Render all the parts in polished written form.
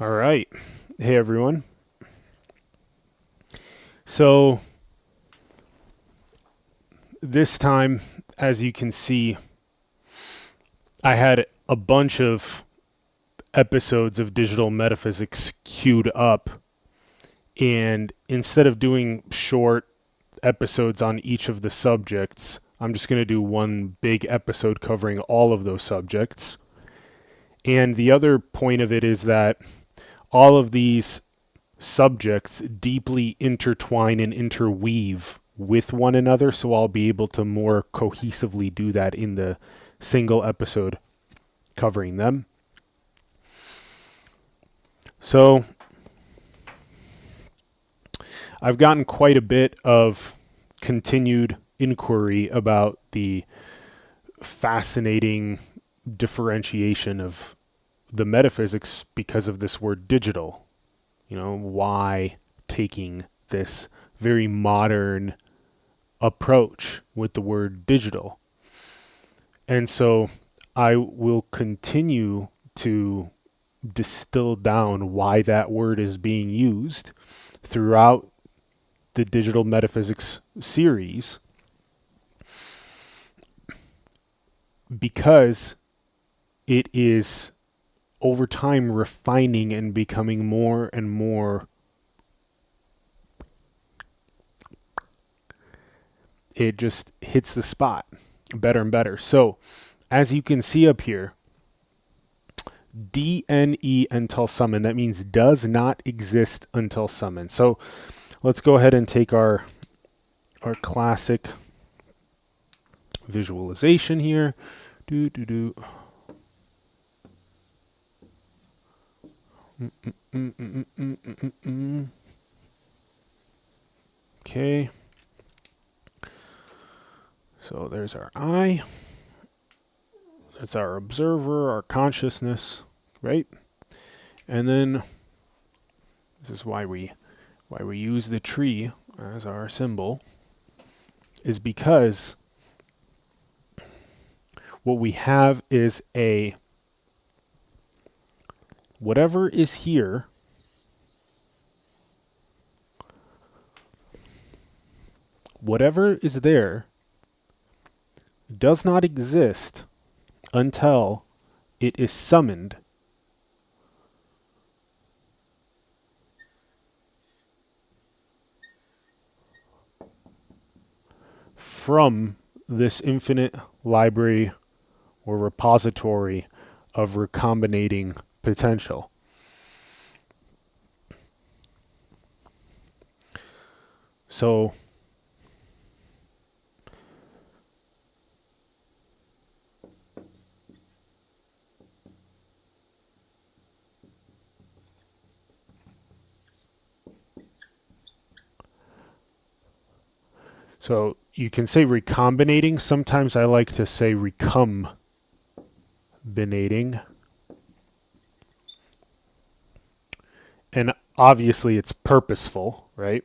All right. Hey, everyone. So, this time, as you can see, I had a bunch of episodes of Digital Metaphysics queued up. And instead of doing short episodes on each of the subjects, I'm just going to do one big episode covering all of those subjects. And the other point of it is that all of these subjects deeply intertwine and interweave with one another, so I'll be able to more cohesively do that in the single episode covering them. So I've gotten quite a bit of continued inquiry about the fascinating differentiation of the metaphysics because of this word digital. Why taking this very modern approach with the word digital? And so I will continue to distill down why that word is being used throughout the Digital Metaphysics series, because it is over time refining and becoming more and more, it just hits the spot better and better. So as you can see up here, DNE until summoned, that means does not exist until summoned. So let's go ahead and take our classic visualization here. Okay. So there's our eye. That's our observer, our consciousness, right? And then this is why we use the tree as our symbol, is because what we have is a whatever is here whatever is there does not exist until it is summoned from this infinite library or repository of recombinating potential. So you can say recombinating. Sometimes I like to say recombinating. And obviously it's purposeful, right?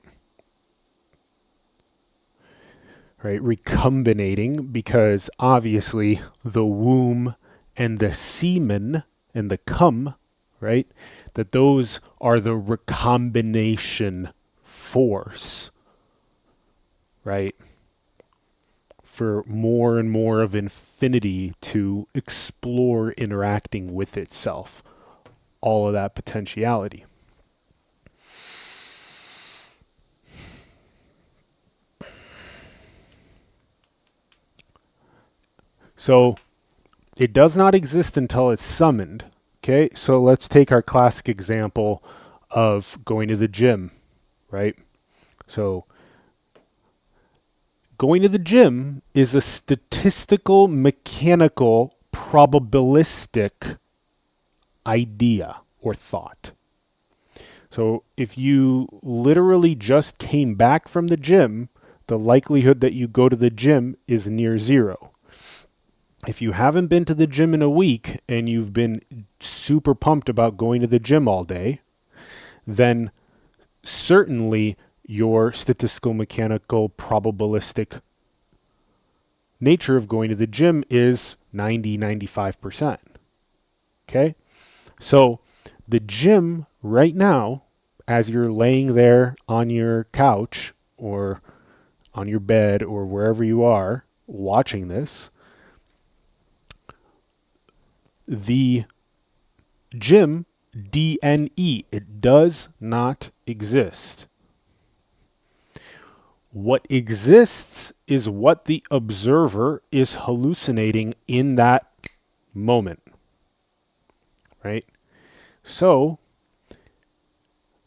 Right, recombinating, because obviously the womb and the semen and the cum, right, that those are the recombination force, right, for more and more of infinity to explore interacting with itself, all of that potentiality. So it does not exist until it's summoned. Okay, so let's take our classic example of going to the gym, right? So going to the gym is a statistical, mechanical, probabilistic idea or thought. So if you literally just came back from the gym, the likelihood that you go to the gym is near zero. If you haven't been to the gym in a week and you've been super pumped about going to the gym all day, then certainly your statistical, mechanical, probabilistic nature of going to the gym is 90, 95%. Okay? So The gym right now, as you're laying there on your couch or on your bed or wherever you are watching this, the gym, DNE, it does not exist. What exists is what the observer is hallucinating in that moment, right? So,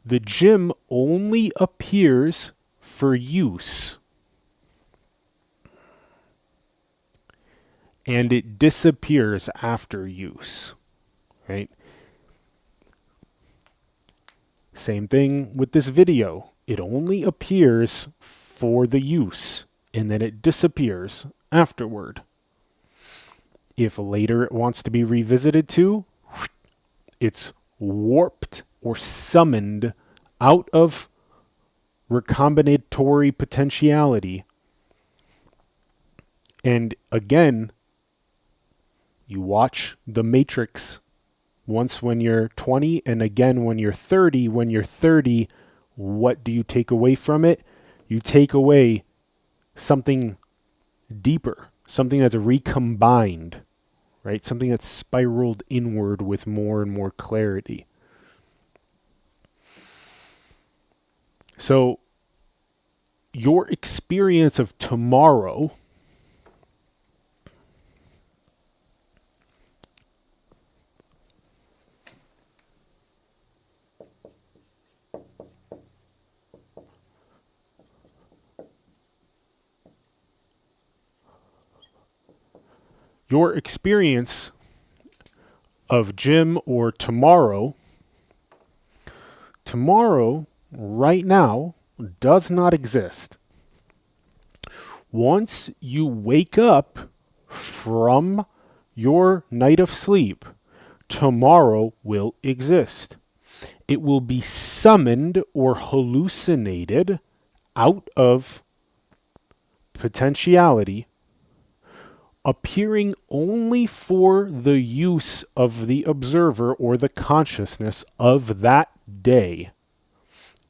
the gym only appears for use, and it disappears after use, right? Same thing with this video. It only appears for the use, and then it disappears afterward. If later it wants to be revisited to, it's warped or summoned out of recombinatory potentiality. And again, you watch The Matrix once when you're 20 and again when you're 30. When you're 30, what do you take away from it? You take away something deeper, something that's recombined, right? Something that's spiraled inward with more and more clarity. So your experience of tomorrow your experience of Jim or tomorrow right now does not exist. Once you wake up from your night of sleep, tomorrow will exist. It will be summoned or hallucinated out of potentiality, appearing only for the use of the observer or the consciousness of that day.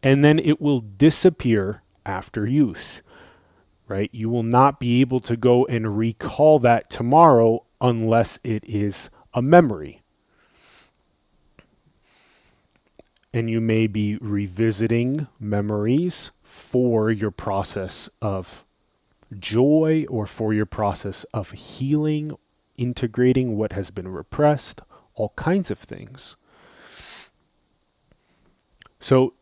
And then it will disappear after use, right? You will not be able to go and recall that tomorrow unless it is a memory. And you may be revisiting memories for your process of joy or for your process of healing, integrating what has been repressed, all kinds of things. So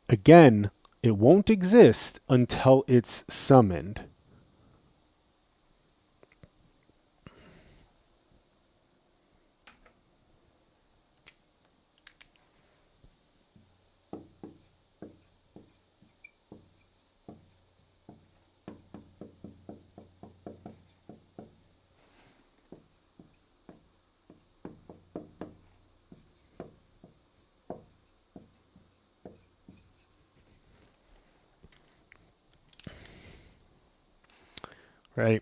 again, it won't exist until it's summoned. Right?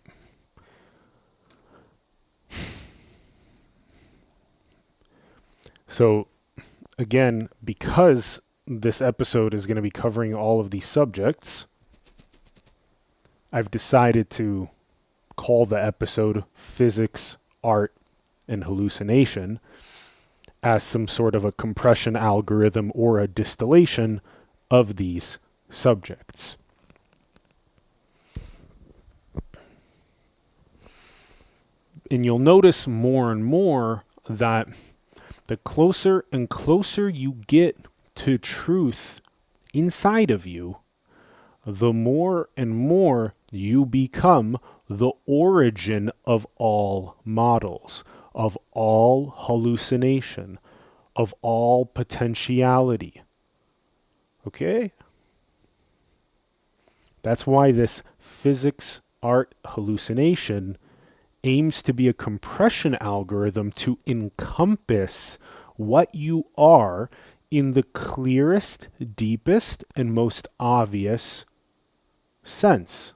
So again, because this episode is going to be covering all of these subjects, I've decided to call the episode Physics, Art, and Hallucination as some sort of a compression algorithm or a distillation of these subjects. And you'll notice more and more that the closer and closer you get to truth inside of you, the more and more you become the origin of all models, of all hallucination, of all potentiality. Okay? That's why this physics, art, hallucination aims to be a compression algorithm to encompass what you are in the clearest, deepest, and most obvious sense.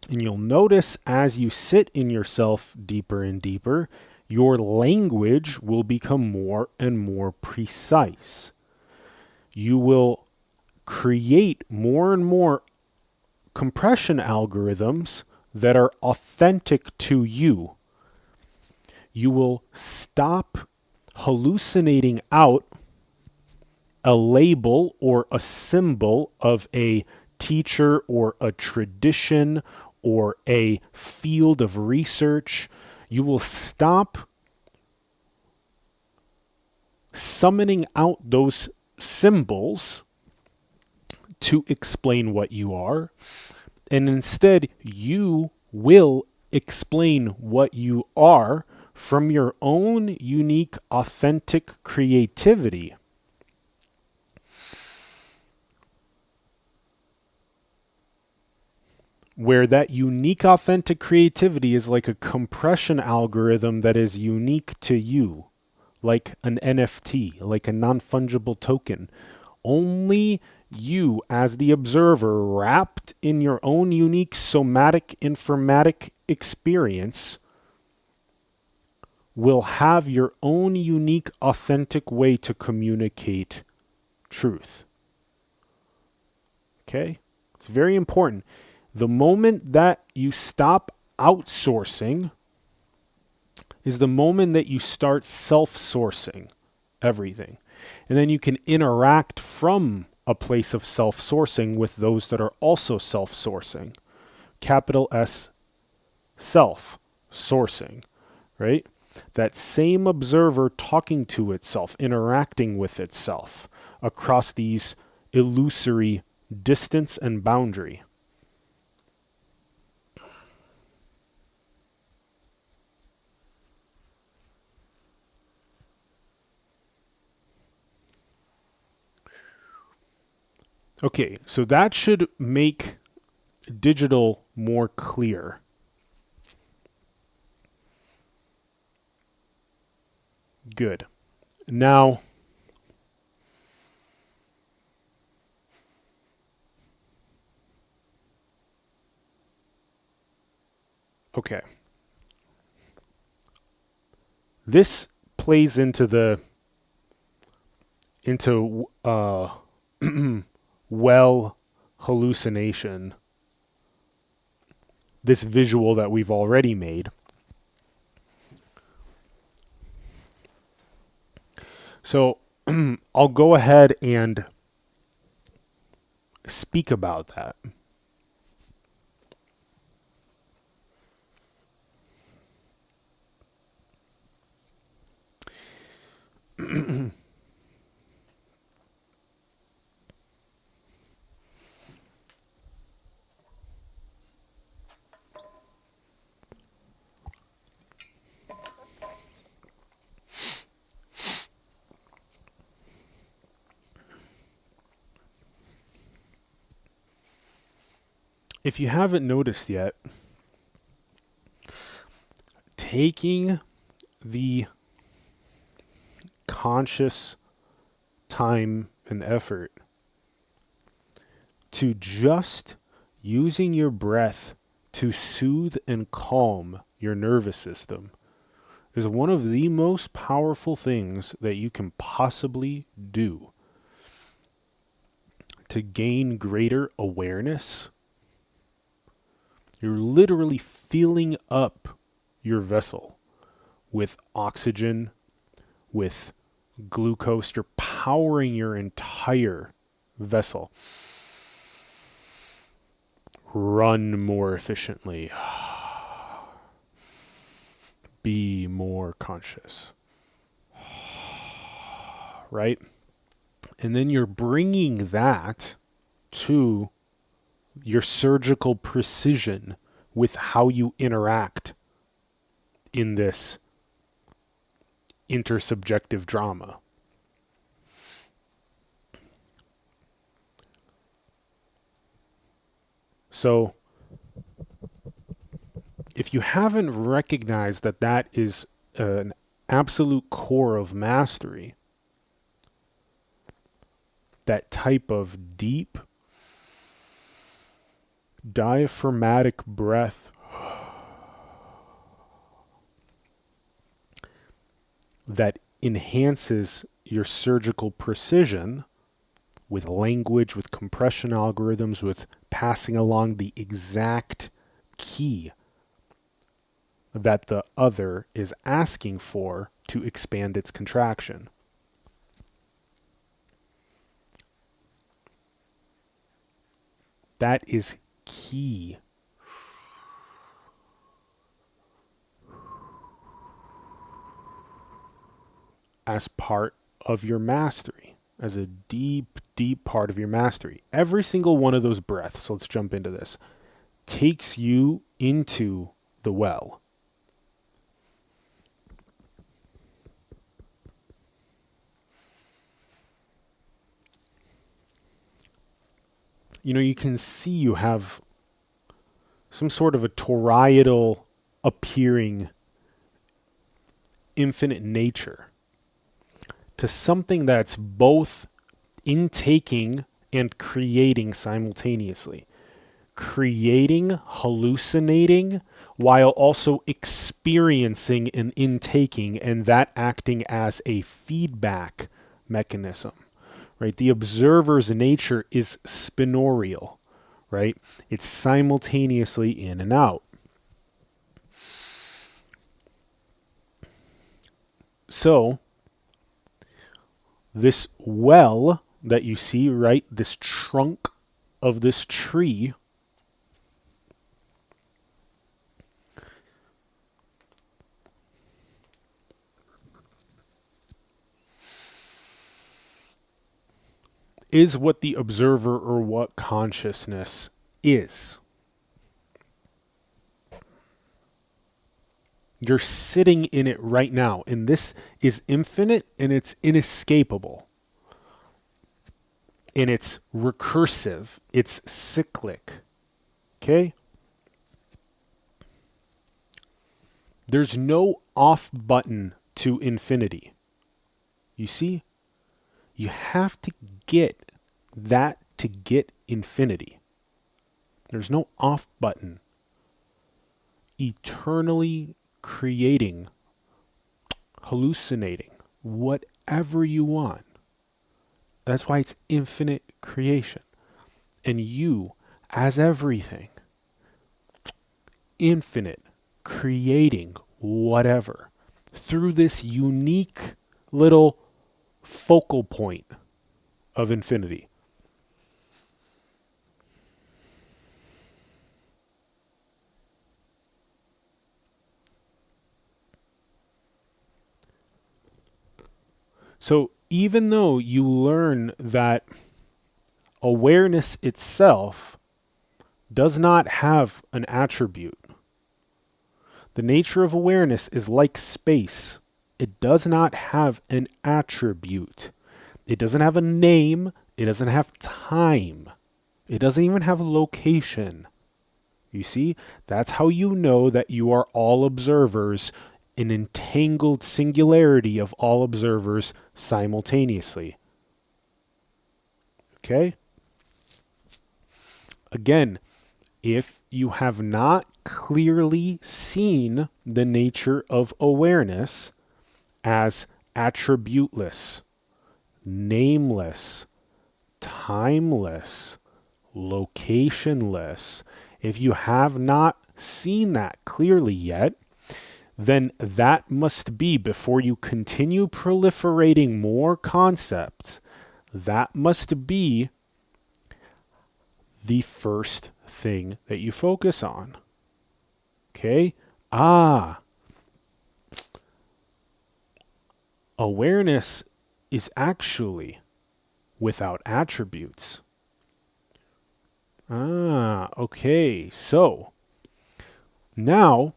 And you'll notice as you sit in yourself deeper and deeper, your language will become more and more precise. You will create more and more compression algorithms that are authentic to you. You will stop hallucinating out a label or a symbol of a teacher or a tradition or a field of research. You will stop summoning out those symbols to explain what you are, and instead you will explain what you are from your own unique, authentic creativity. Where that unique, authentic creativity is like a compression algorithm that is unique to you, like an NFT, like a non-fungible token. Only you, as the observer, wrapped in your own unique somatic informatic experience, will have your own unique, authentic way to communicate truth. Okay? It's very important. The moment that you stop outsourcing is the moment that you start self-sourcing everything. And then you can interact from a place of self-sourcing with those that are also self-sourcing. Capital S, self-sourcing, right? That same observer talking to itself, interacting with itself across these illusory distance and boundary. Okay, so that should make digital more clear. Good. Now, okay. This plays into well hallucination, this visual that we've already made. So I'll go ahead and speak about that. If you haven't noticed yet, taking the conscious time and effort to just using your breath to soothe and calm your nervous system is one of the most powerful things that you can possibly do to gain greater awareness. You're literally filling up your vessel with oxygen, with glucose. You're powering your entire vessel. Run more efficiently. Be more conscious. Right? And then you're bringing that to your surgical precision with how you interact in this intersubjective drama. So, if you haven't recognized that that is an absolute core of mastery, that type of deep, diaphragmatic breath that enhances your surgical precision with language, with compression algorithms, with passing along the exact key that the other is asking for to expand its contraction. That is key. As part of your mastery, as a deep, deep part of your mastery. Every single one of those breaths, let's jump into this, takes you into the well. You know, you can see you have some sort of a toroidal appearing infinite nature to something that's both intaking and creating simultaneously. Creating, hallucinating, while also experiencing and intaking, and that acting as a feedback mechanism, right? The observer's nature is spinorial, right? It's simultaneously in and out. So, this well that you see, right, this trunk of this tree, is what the observer or what consciousness is. You're sitting in it right now, and this is infinite and it's inescapable. And it's recursive, it's cyclic. Okay? There's no off button to infinity. You see? You have to get that to get infinity. There's no off button. Eternally creating, hallucinating, whatever you want. That's why it's infinite creation. And you, as everything, infinite, creating whatever, through this unique little focal point of infinity. So even though you learn that awareness itself does not have an attribute, the nature of awareness is like space. It does not have an attribute. It doesn't have a name. It doesn't have time. It doesn't even have a location. You see? That's how you know that you are all observers, an entangled singularity of all observers simultaneously. Okay? Again, if you have not clearly seen the nature of awareness as attributeless, nameless, timeless, locationless, if you have not seen that clearly yet, then that must be, before you continue proliferating more concepts, that must be the first thing that you focus on. Okay? Awareness is actually without attributes. Okay. So, now,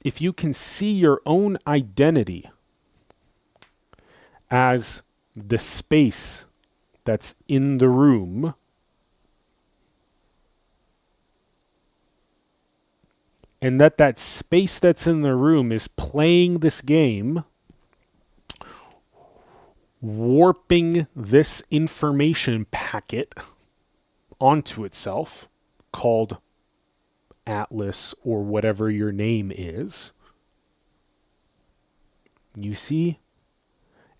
if you can see your own identity as the space that's in the room, and that space that's in the room is playing this game, warping this information packet onto itself, called Atlas or whatever your name is. You see,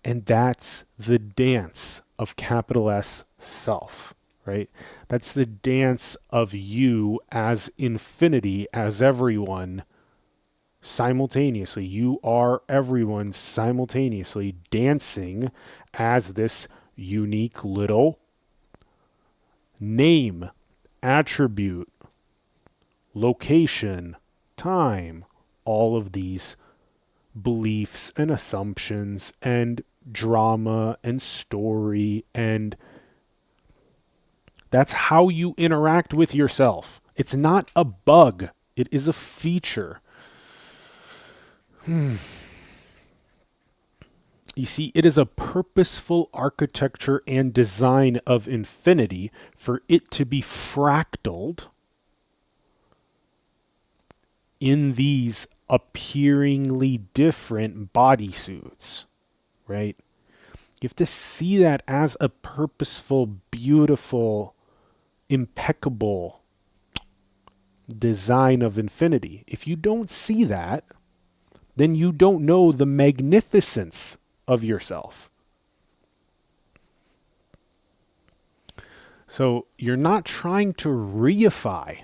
And that's the dance of capital S self, right? That's the dance of you as infinity, as everyone simultaneously. You are everyone simultaneously dancing as this unique little name, attribute, location, time, all of these beliefs and assumptions and drama and story, and that's how you interact with yourself. It's not a bug, it is a feature. You see, it is a purposeful architecture and design of infinity for it to be fractaled in these appearingly different bodysuits, right? You have to see that as a purposeful, beautiful, impeccable design of infinity. If you don't see that, then you don't know the magnificence of yourself. So you're not trying to reify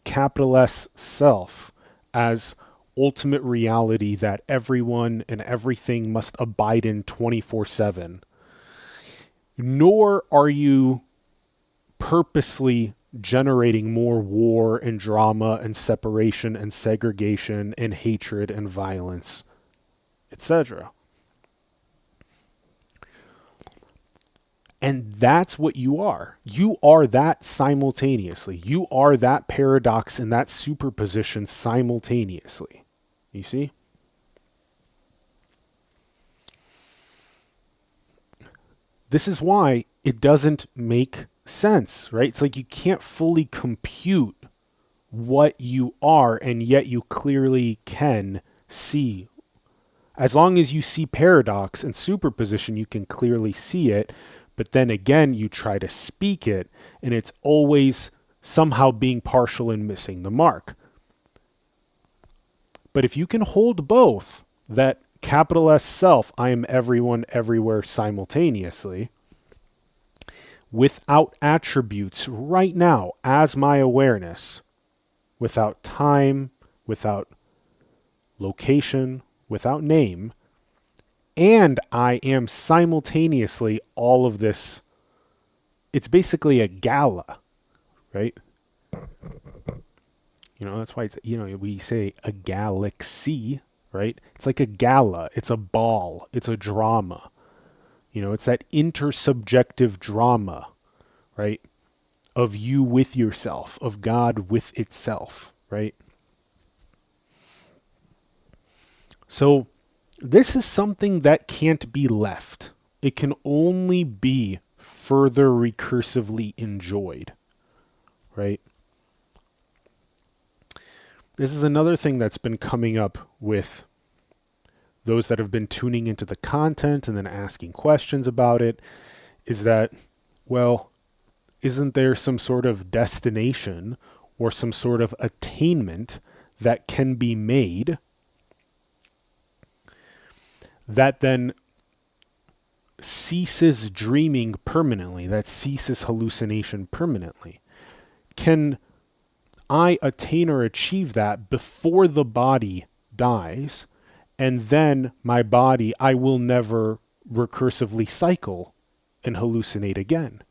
capital S self as ultimate reality that everyone and everything must abide in 24/7. Nor are you purposely generating more war and drama and separation and segregation and hatred and violence, etc. And that's what you are. You are that simultaneously. You are that paradox and that superposition simultaneously. You see? This is why it doesn't make sense, right? It's like you can't fully compute what you are, and yet you clearly can see. As long as you see paradox and superposition, you can clearly see it. But then again, you try to speak it, and it's always somehow being partial and missing the mark. But if you can hold both, that capital S self, I am everyone, everywhere simultaneously, without attributes right now as my awareness, without time, without location, without name, and I am simultaneously all of this. It's basically a gala, right? You know, that's why it's, you know, we say a galaxy, right? It's like a gala. It's a ball. It's a drama. You know, it's that intersubjective drama, right? Of you with yourself, of God with itself, right? So this is something that can't be left. It can only be further recursively enjoyed, right? This is another thing that's been coming up with those that have been tuning into the content and then asking questions about it, is that, well, isn't there some sort of destination or some sort of attainment that can be made that then ceases dreaming permanently, that ceases hallucination permanently? Can I attain or achieve that before the body dies, and then my body, I will never recursively cycle and hallucinate again?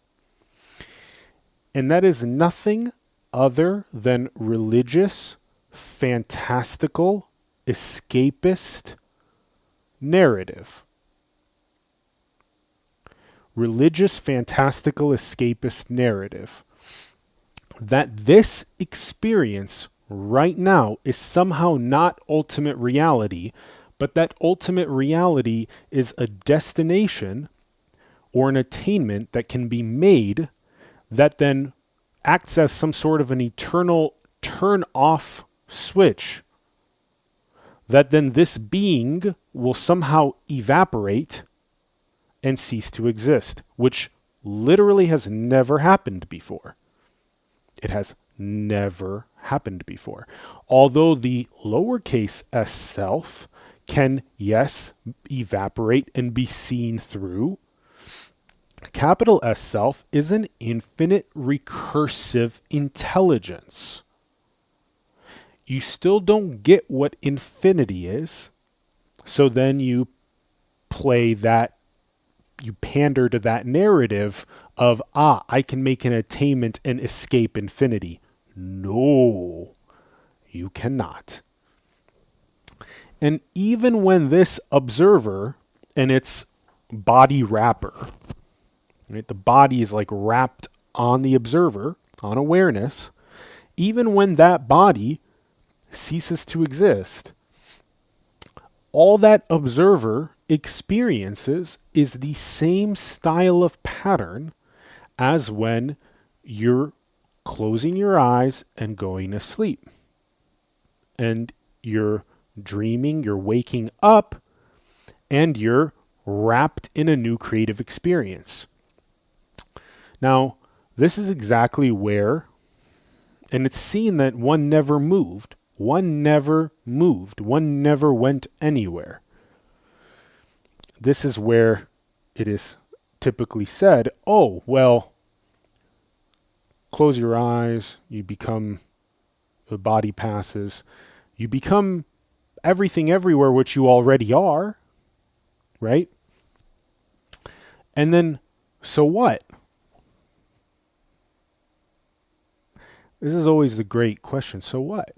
And that is nothing other than religious, fantastical, escapist narrative. Religious, fantastical, escapist narrative. That this experience right now is somehow not ultimate reality, but that ultimate reality is a destination or an attainment that can be made that then acts as some sort of an eternal turn-off switch, that then this being will somehow evaporate and cease to exist, which literally has never happened before. It has never happened before. Although the lowercase s self can, yes, evaporate and be seen through. Capital S self is an infinite recursive intelligence. You still don't get what infinity is, so then you play that, you pander to that narrative of, I can make an attainment and escape infinity. No, you cannot. And even when this observer and its body wrapper, right, the body is like wrapped on the observer, on awareness, even when that body ceases to exist, all that observer experiences is the same style of pattern as when you're closing your eyes and going to sleep. And you're dreaming, you're waking up, and you're wrapped in a new creative experience. Now, this is exactly where, and it's seen that one never moved. One never moved. One never went anywhere. This is where it is typically said, oh, well, close your eyes, you become, the body passes, you become everything everywhere, which you already are, right? And then, so what? This is always the great question. So what?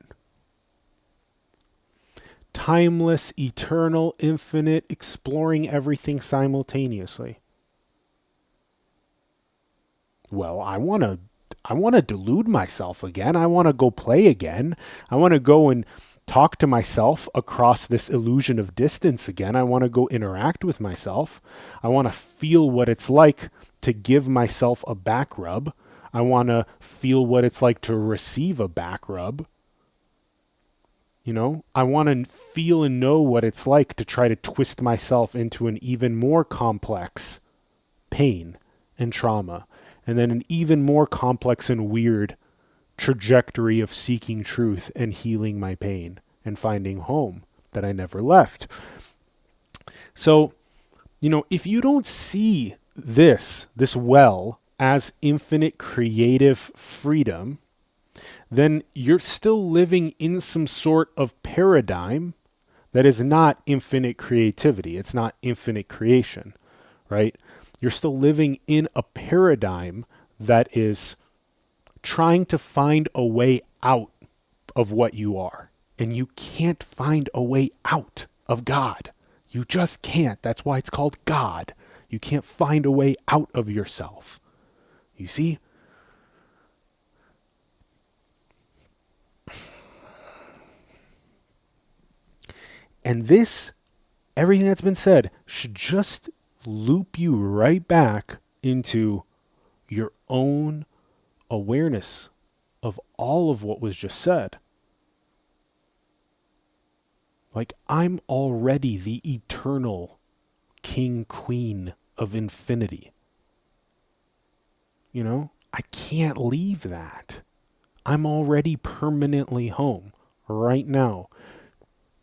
Timeless, eternal, infinite, exploring everything simultaneously. Well, I want to delude myself again. I want to go play again. I want to go and talk to myself across this illusion of distance again. I want to go interact with myself. I want to feel what it's like to give myself a back rub. I want to feel what it's like to receive a back rub. You know, I want to feel and know what it's like to try to twist myself into an even more complex pain and trauma, and then an even more complex and weird trajectory of seeking truth and healing my pain and finding home that I never left. So, you know, if you don't see this well as infinite creative freedom, then you're still living in some sort of paradigm that is not infinite creativity. It's not infinite creation, right? You're still living in a paradigm that is trying to find a way out of what you are. And you can't find a way out of God. You just can't. That's why it's called God. You can't find a way out of yourself. You see? And this, everything that's been said, should just loop you right back into your own awareness of all of what was just said. Like, I'm already the eternal king, queen of infinity. You know, I can't leave that. I'm already permanently home right now,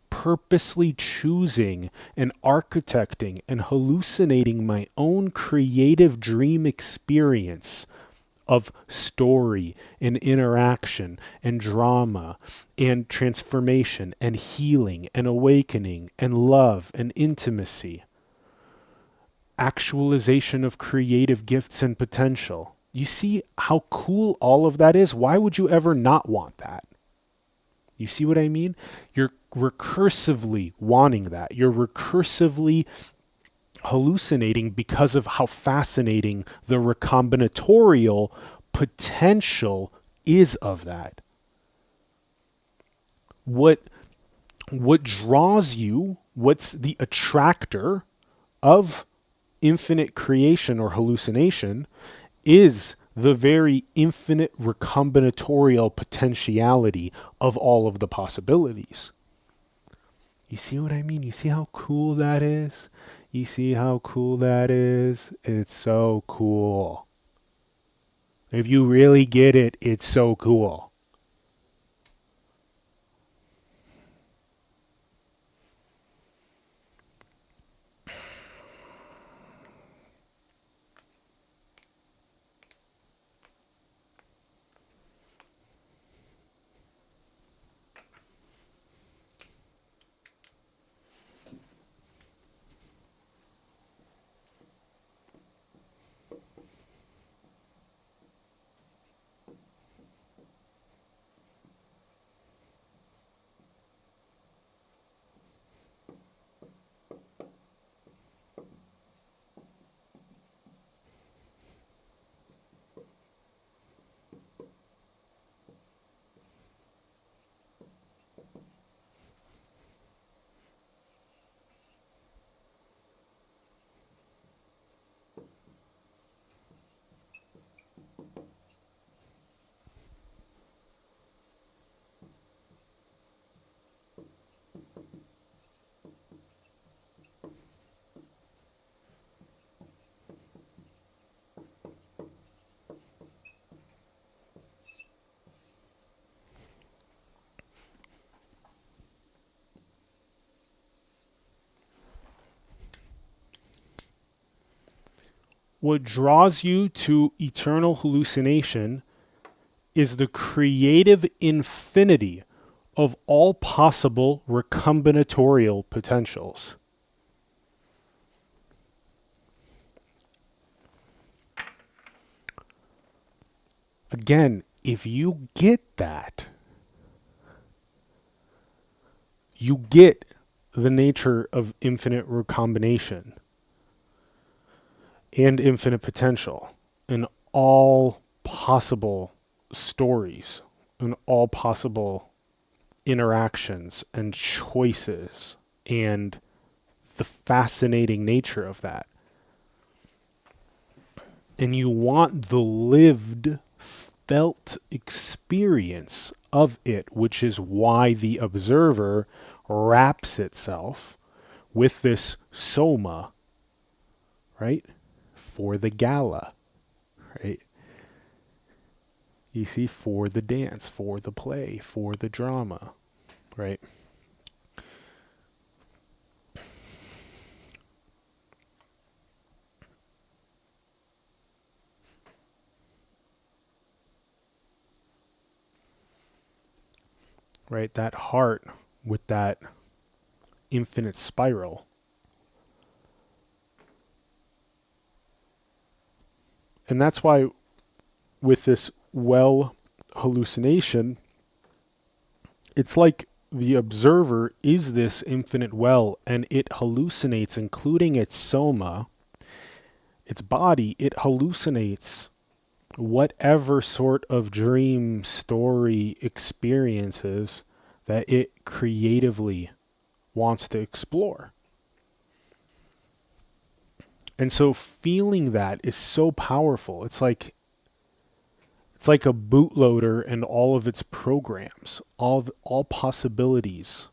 purposely choosing and architecting and hallucinating my own creative dream experience of story and interaction and drama and transformation and healing and awakening and love and intimacy. Actualization of creative gifts and potential. You see how cool all of that is? Why would you ever not want that? You see what I mean? You're recursively wanting that. You're recursively hallucinating because of how fascinating the recombinatorial potential is of that. What draws you, what's the attractor of infinite creation or hallucination, is the very infinite recombinatorial potentiality of all of the possibilities. You see what I mean? You see how cool that is? You see how cool that is? It's so cool. If you really get it, it's so cool. What draws you to eternal hallucination is the creative infinity of all possible recombinatorial potentials. Again, if you get that, you get the nature of infinite recombination and infinite potential in all possible stories, in all possible interactions and choices, and the fascinating nature of that. And you want the lived, felt experience of it, which is why the observer wraps itself with this soma, right? For the gala, right? You see, for the dance, for the play, for the drama, right? Right, that heart with that infinite spiral. And that's why with this well hallucination, it's like the observer is this infinite well, and it hallucinates, including its soma, its body, it hallucinates whatever sort of dream, story, experiences that it creatively wants to explore. And so feeling that is so powerful. It's like a bootloader and all of its programs, all possibilities.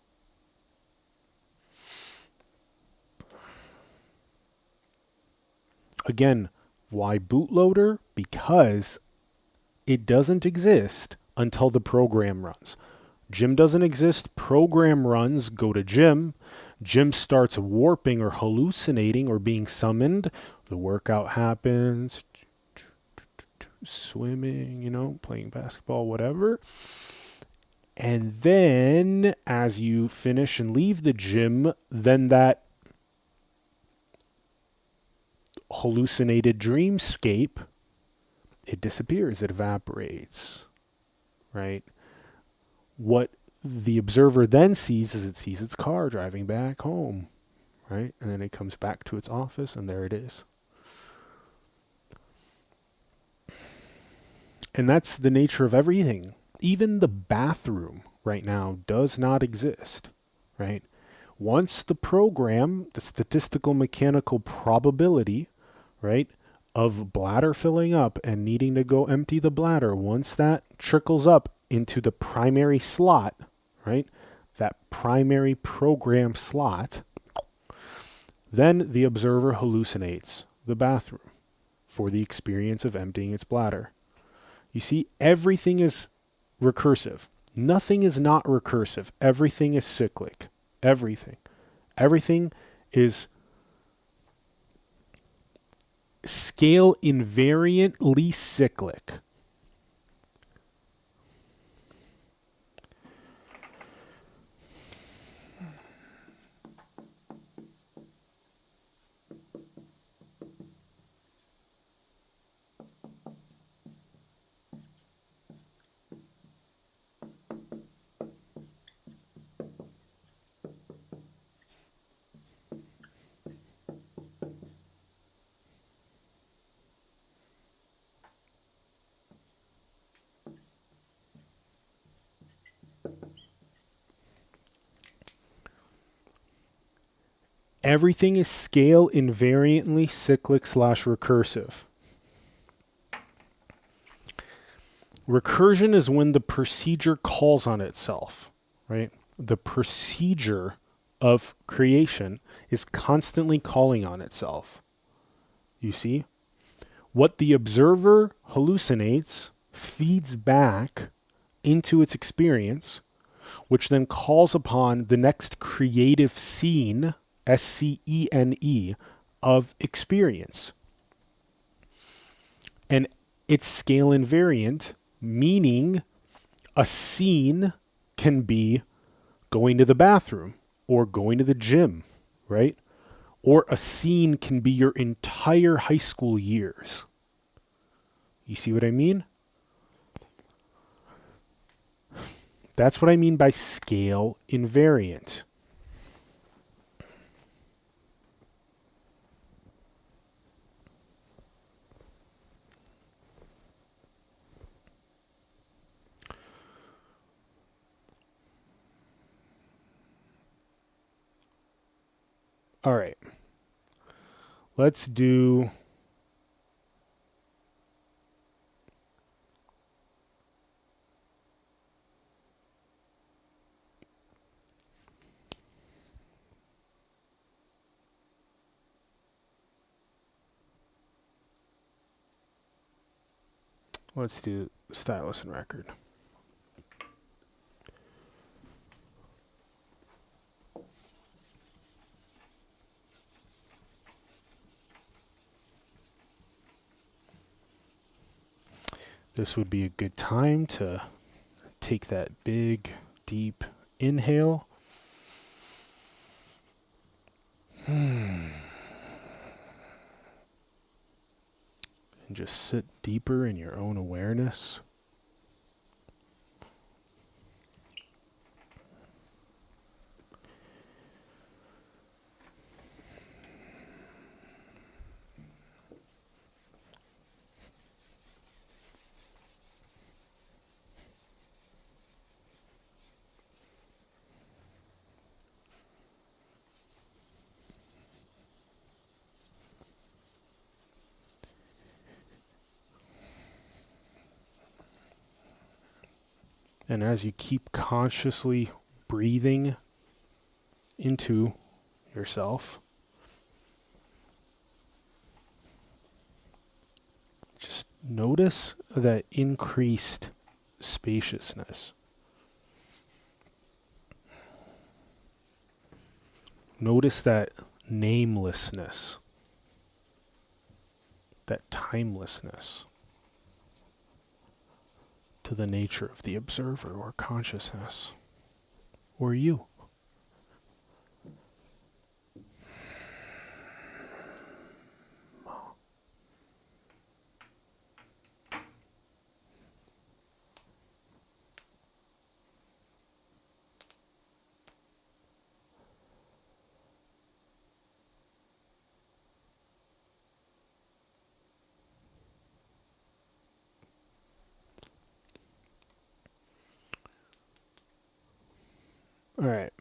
Again, why bootloader? Because it doesn't exist until the program runs. Gym doesn't exist, program runs, go to gym. Gym starts warping or hallucinating or being summoned. The workout happens, swimming, playing basketball, whatever. And then as you finish and leave the gym, then that hallucinated dreamscape, it disappears, it evaporates, right? What the observer then sees is it sees its car driving back home, right? And then it comes back to its office and there it is. And that's the nature of everything. Even the bathroom right now does not exist, right? Once the program, the statistical mechanical probability, right, of bladder filling up and needing to go empty the bladder, once that trickles up into the primary slot, right, that primary program slot, then the observer hallucinates the bathroom for the experience of emptying its bladder. You see, everything is recursive. Nothing is not recursive. Everything is cyclic. Everything. Everything is scale invariantly cyclic. Everything is scale invariantly cyclic / recursive. Recursion is when the procedure calls on itself, right? The procedure of creation is constantly calling on itself. You see? What the observer hallucinates feeds back into its experience, which then calls upon the next creative scene, SCENE, of experience. It's scale invariant, meaning a scene can be going to the bathroom or going to the gym, right? Or a scene can be your entire high school years. You see what I mean? That's what I mean by scale invariant. All right. Let's do stylus and record. This would be a good time to take that big, deep inhale. And just sit deeper in your own awareness. And as you keep consciously breathing into yourself, just notice that increased spaciousness. Notice that namelessness, that timelessness to the nature of the observer or consciousness or you. All right.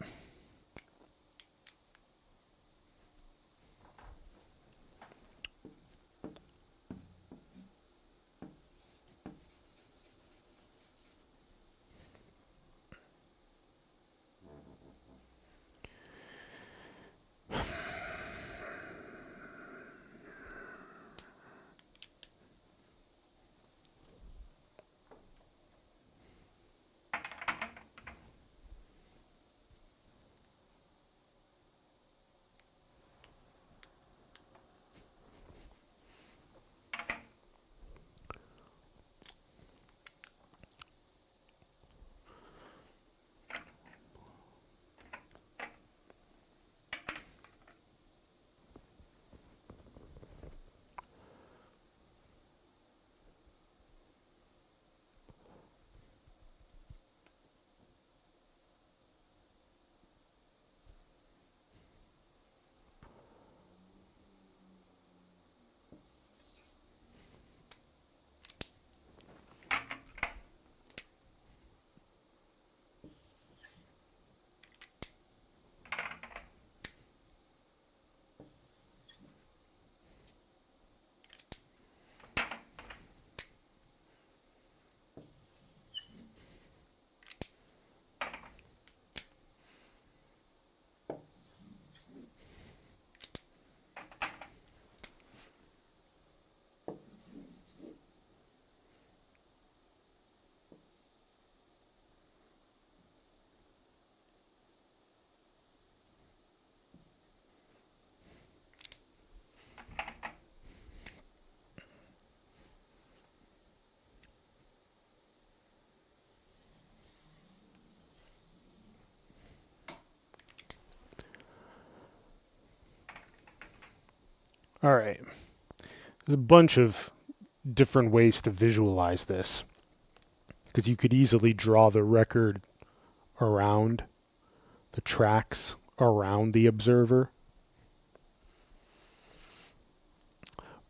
All right. There's a bunch of different ways to visualize this, because you could easily draw the record around the tracks around the observer.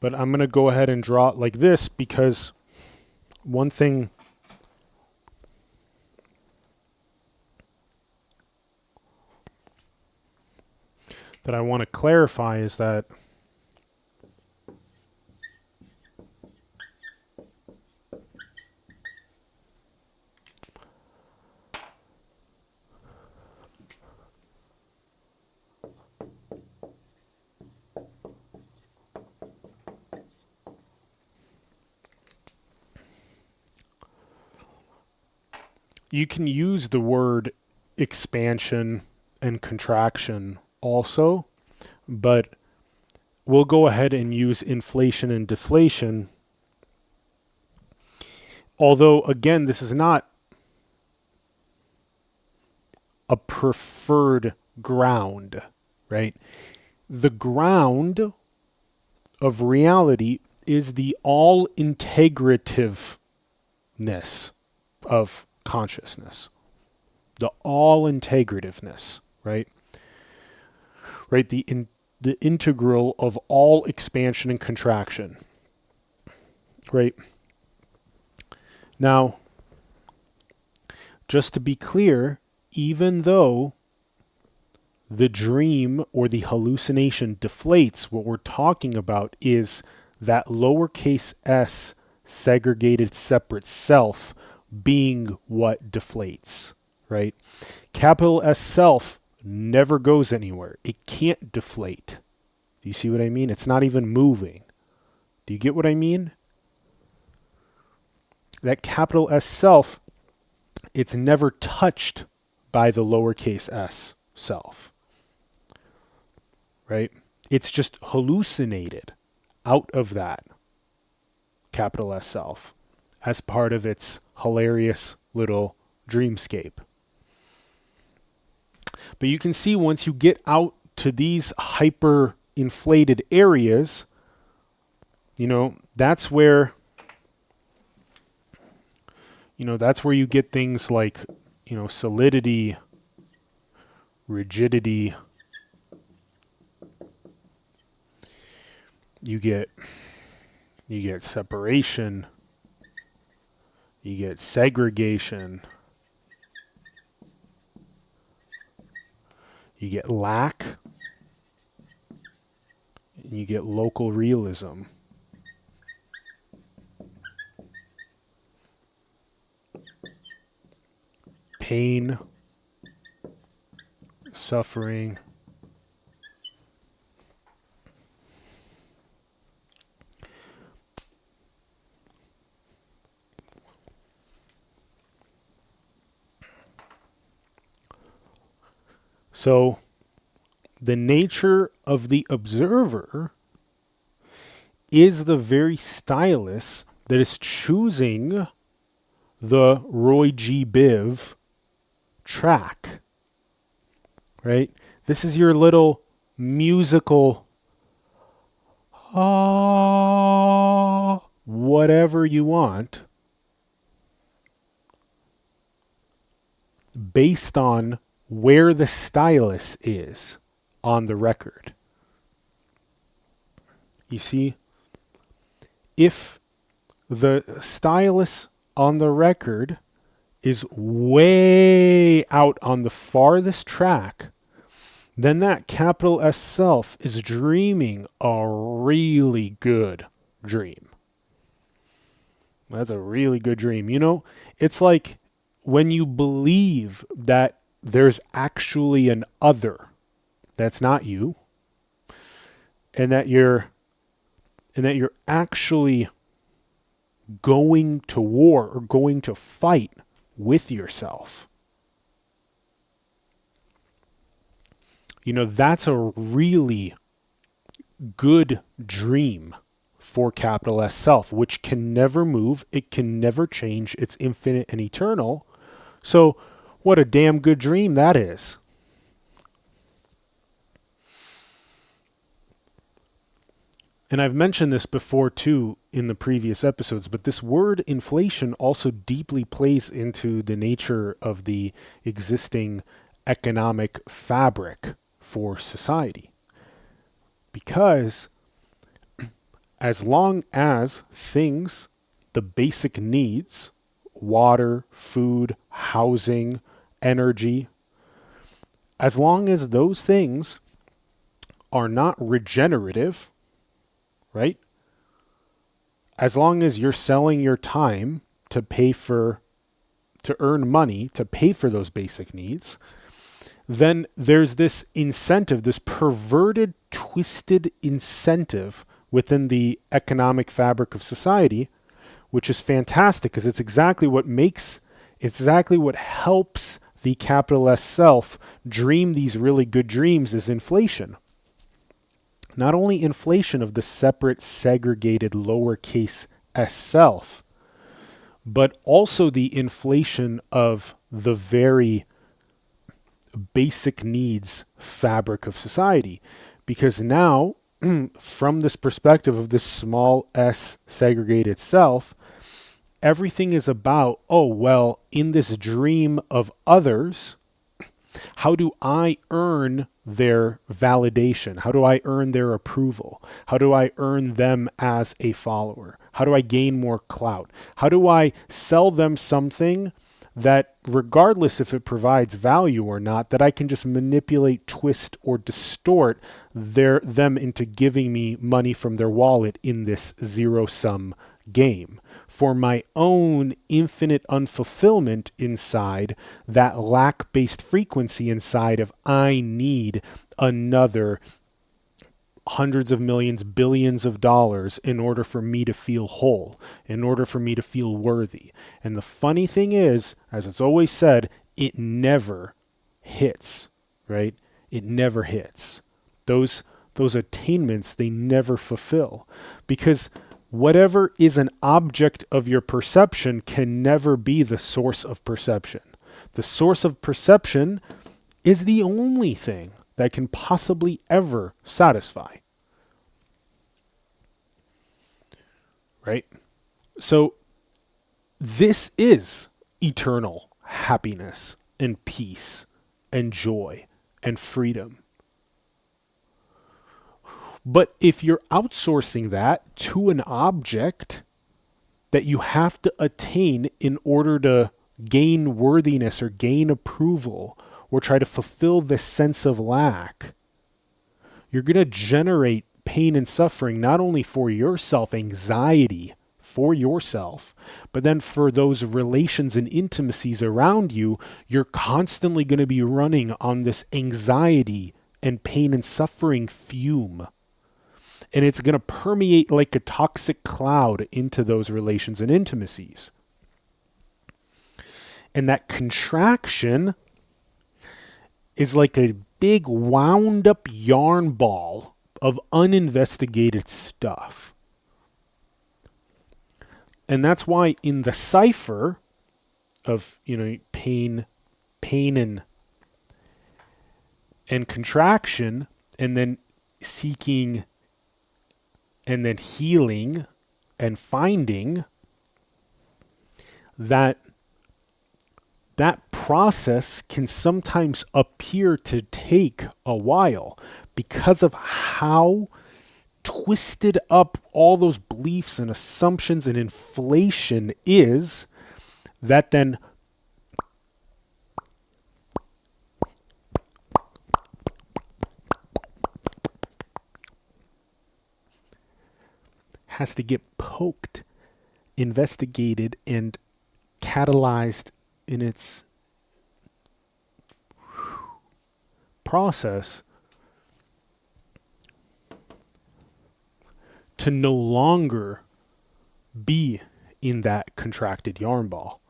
But I'm going to go ahead and draw it like this because one thing that I want to clarify is that you can use the word expansion and contraction also, but we'll go ahead and use inflation and deflation. Although, again, this is not a preferred ground, right? The ground of reality is the all integrativeness of consciousness. The all integrativeness, right? Right? The integral of all expansion and contraction. Right? Now, just to be clear, even though the dream or the hallucination deflates, what we're talking about is that lowercase s segregated separate self being what deflates, right? Capital S self never goes anywhere. It can't deflate. Do you see what I mean? It's not even moving. Do you get what I mean? That capital S self, it's never touched by the lowercase s self, right? It's just hallucinated out of that capital S self as part of its hilarious little dreamscape. But you can see once you get out to these hyper inflated areas, that's where you get things like, solidity, rigidity. You get separation. You get segregation. You get lack. And you get local realism. Pain, suffering, so the nature of the observer is the very stylus that is choosing the Roy G. Biv track, right? This is your little musical whatever you want based on where the stylus is on the record. You see, if the stylus on the record is way out on the farthest track, then that capital S self is dreaming a really good dream. That's a really good dream. It's like when you believe that there's actually an other that's not you, and that you're actually going to war or going to fight with yourself. That's a really good dream for capital S self, which can never move, it can never change, it's infinite and eternal. So what a damn good dream that is. And I've mentioned this before too in the previous episodes, but this word inflation also deeply plays into the nature of the existing economic fabric for society. Because as long as things, the basic needs, water, food, housing, energy, as long as those things are not regenerative, right? As long as you're selling your time to earn money to pay for those basic needs, then there's this incentive, this perverted, twisted incentive within the economic fabric of society, which is fantastic because it's exactly what helps the capital S self dream these really good dreams is inflation. Not only inflation of the separate, segregated, lowercase s self, but also the inflation of the very basic needs fabric of society. Because now, from this perspective of this small s segregated self, everything is about, oh, well, in this dream of others, how do I earn their validation? How do I earn their approval? How do I earn them as a follower? How do I gain more clout? How do I sell them something that, regardless if it provides value or not, that I can just manipulate, twist, or distort them into giving me money from their wallet in this zero-sum game for my own infinite unfulfillment inside that lack-based frequency inside of I need another hundreds of millions, billions of dollars in order for me to feel whole, in order for me to feel worthy. And the funny thing is, as it's always said, it never hits, right? It never hits. Those attainments, they never fulfill, because whatever is an object of your perception can never be the source of perception. The source of perception is the only thing that can possibly ever satisfy. Right? So this is eternal happiness and peace and joy and freedom. But if you're outsourcing that to an object that you have to attain in order to gain worthiness or gain approval or try to fulfill this sense of lack, you're going to generate pain and suffering not only for yourself, anxiety for yourself, but then for those relations and intimacies around you, you're constantly going to be running on this anxiety and pain and suffering fume. And it's going to permeate like a toxic cloud into those relations and intimacies. And that contraction is like a big wound up yarn ball of uninvestigated stuff. And that's why in the cipher of, pain and contraction, and then seeking and then healing and finding, that process can sometimes appear to take a while because of how twisted up all those beliefs and assumptions and inflation is, that then has to get poked, investigated, and catalyzed in its process to no longer be in that contracted yarn ball.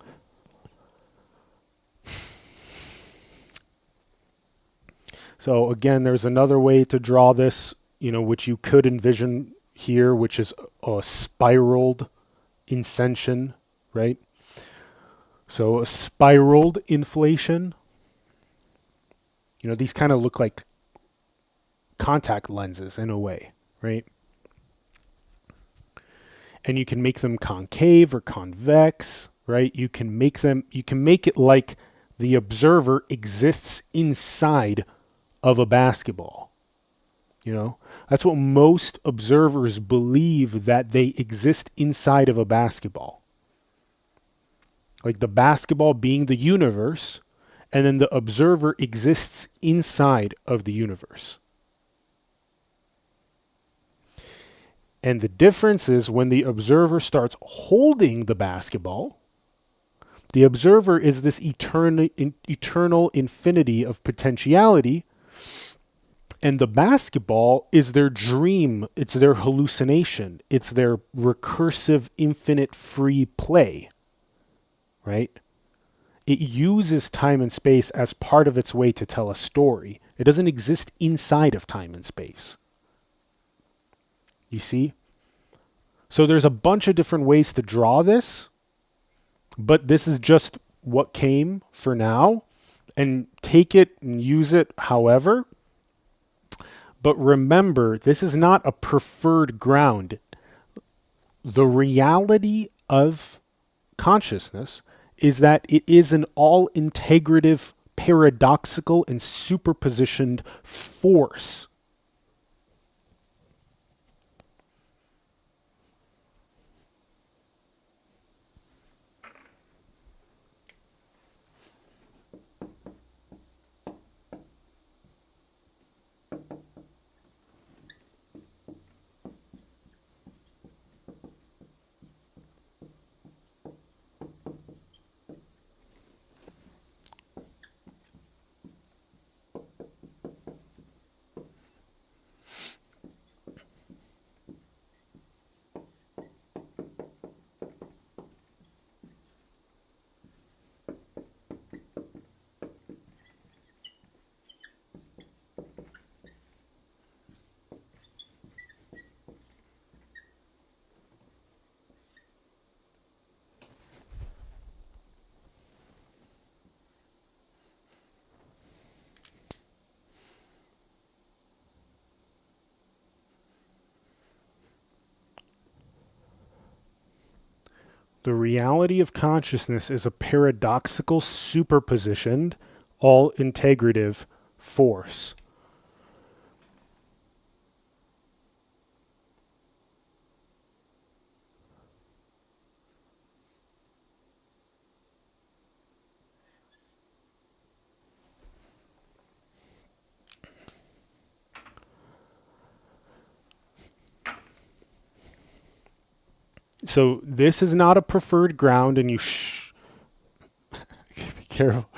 So again, there's another way to draw this, which you could envision here, which is a spiraled ascension, right? So a spiraled inflation, these kind of look like contact lenses in a way, right? and you can make them concave or convex, right? You can make it like the observer exists inside of a basketball. That's what most observers believe, that they exist inside of a basketball. Like the basketball being the universe, and then the observer exists inside of the universe. And the difference is when the observer starts holding the basketball, the observer is this eternal infinity of potentiality, and the basketball is their dream, it's their hallucination, it's their recursive infinite free play, right? It uses time and space as part of its way to tell a story. It doesn't exist inside of time and space. You see? So there's a bunch of different ways to draw this, but this is just what came for now, and take it and use it however. But remember, this is not a preferred ground. The reality of consciousness is that it is an all-integrative, paradoxical, and superpositioned force. The reality of consciousness is a paradoxical, superpositioned, all-integrative force. So this is not a preferred ground, and you be careful.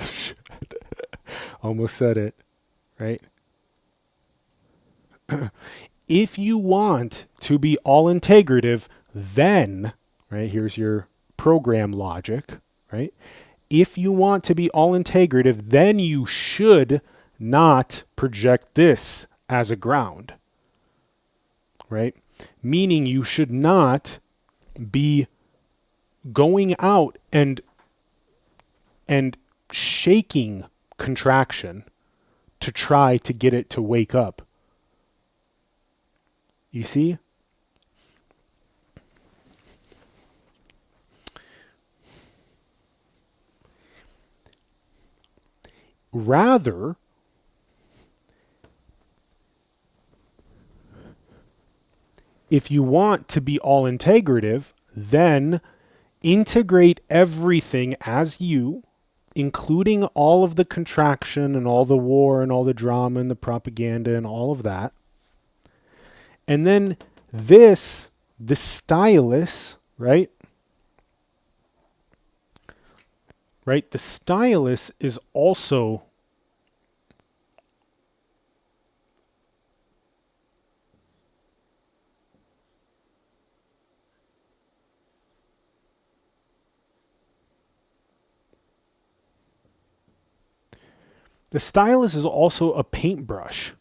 Almost said it, right? If you want to be all integrative, then, right, here's your program logic, right? If you want to be all integrative, then you should not project this as a ground, right? Meaning you should not be going out and shaking contraction to try to get it to wake up. You see? Rather, if you want to be all integrative, then integrate everything as you, including all of the contraction and all the war and all the drama and the propaganda and all of that. And then the stylus, right? Right? The stylus is also a paintbrush.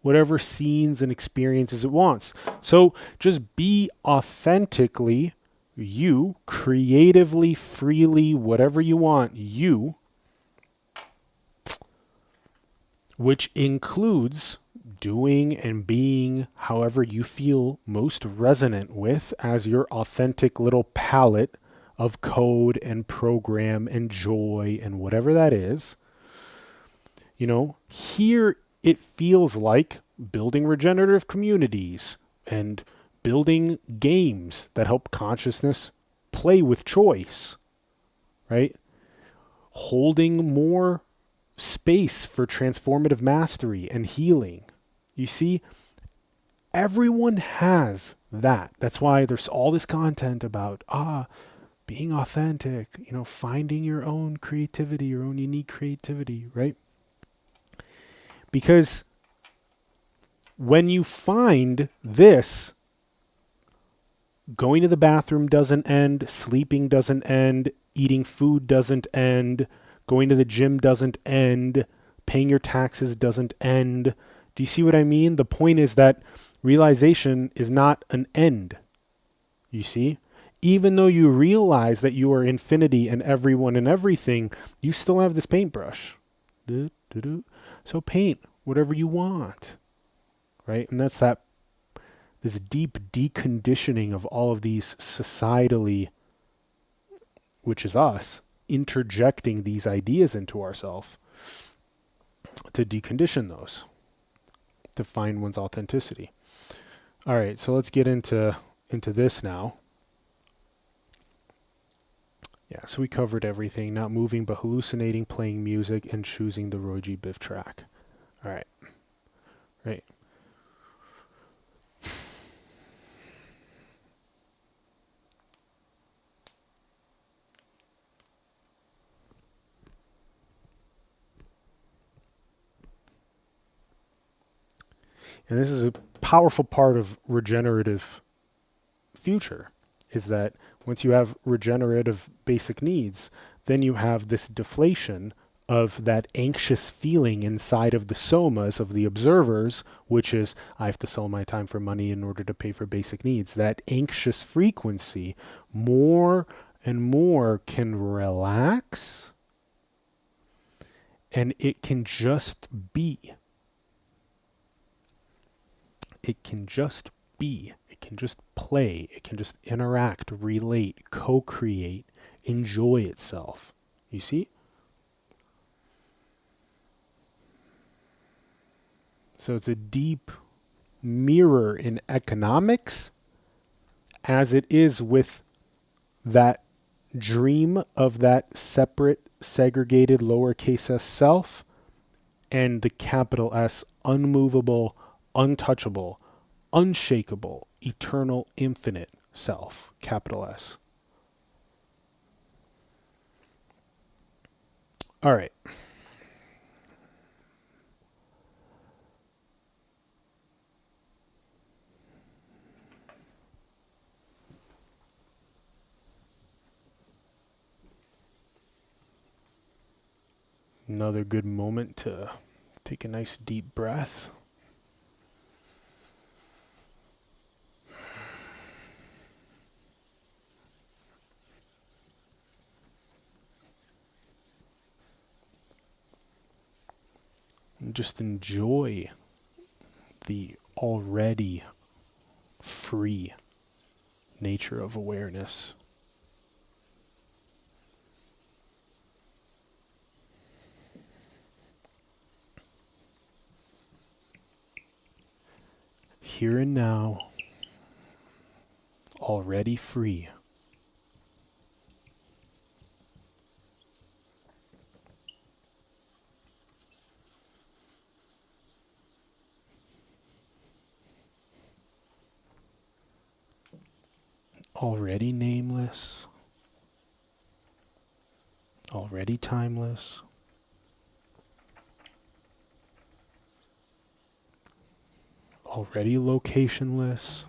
Whatever scenes and experiences it wants. So just be authentically you, creatively, freely, whatever you want, you, which includes doing and being however you feel most resonant with as your authentic little palette of code and program and joy and whatever that is. You know, here it feels like building regenerative communities and building games that help consciousness play with choice, right? Holding more space for transformative mastery and healing. You see, everyone has that. That's why there's all this content about, being authentic, you know, finding your own creativity, your own unique creativity, right? Because when you find this, going to the bathroom doesn't end, sleeping doesn't end, eating food doesn't end, going to the gym doesn't end, paying your taxes doesn't end. Do you see what I mean? The point is that realization is not an end. You see? Even though you realize that you are infinity and everyone and everything, you still have this paintbrush. So paint whatever you want. Right? And that's this deep deconditioning of all of these societally, which is us, interjecting these ideas into ourselves to decondition those, to find one's authenticity. All right, so let's get into this now. Yeah, so we covered everything. Not moving, but hallucinating, playing music, and choosing the Roy G. Biv track. All right. Right. And this is a powerful part of regenerative future, is that once you have regenerative basic needs, then you have this deflation of that anxious feeling inside of the somas of the observers, which is, I have to sell my time for money in order to pay for basic needs. That anxious frequency more and more can relax, and it can just be. It can just be. It can just play. It can just interact, relate, co-create, enjoy itself. You see? So it's a deep mirror in economics as it is with that dream of that separate, segregated lowercase s self and the capital S unmovable, untouchable, unshakable, eternal, infinite self, capital S. All right. Another good moment to take a nice deep breath. And just enjoy the already free nature of awareness. Here and now, already free. Already nameless, already timeless, already locationless,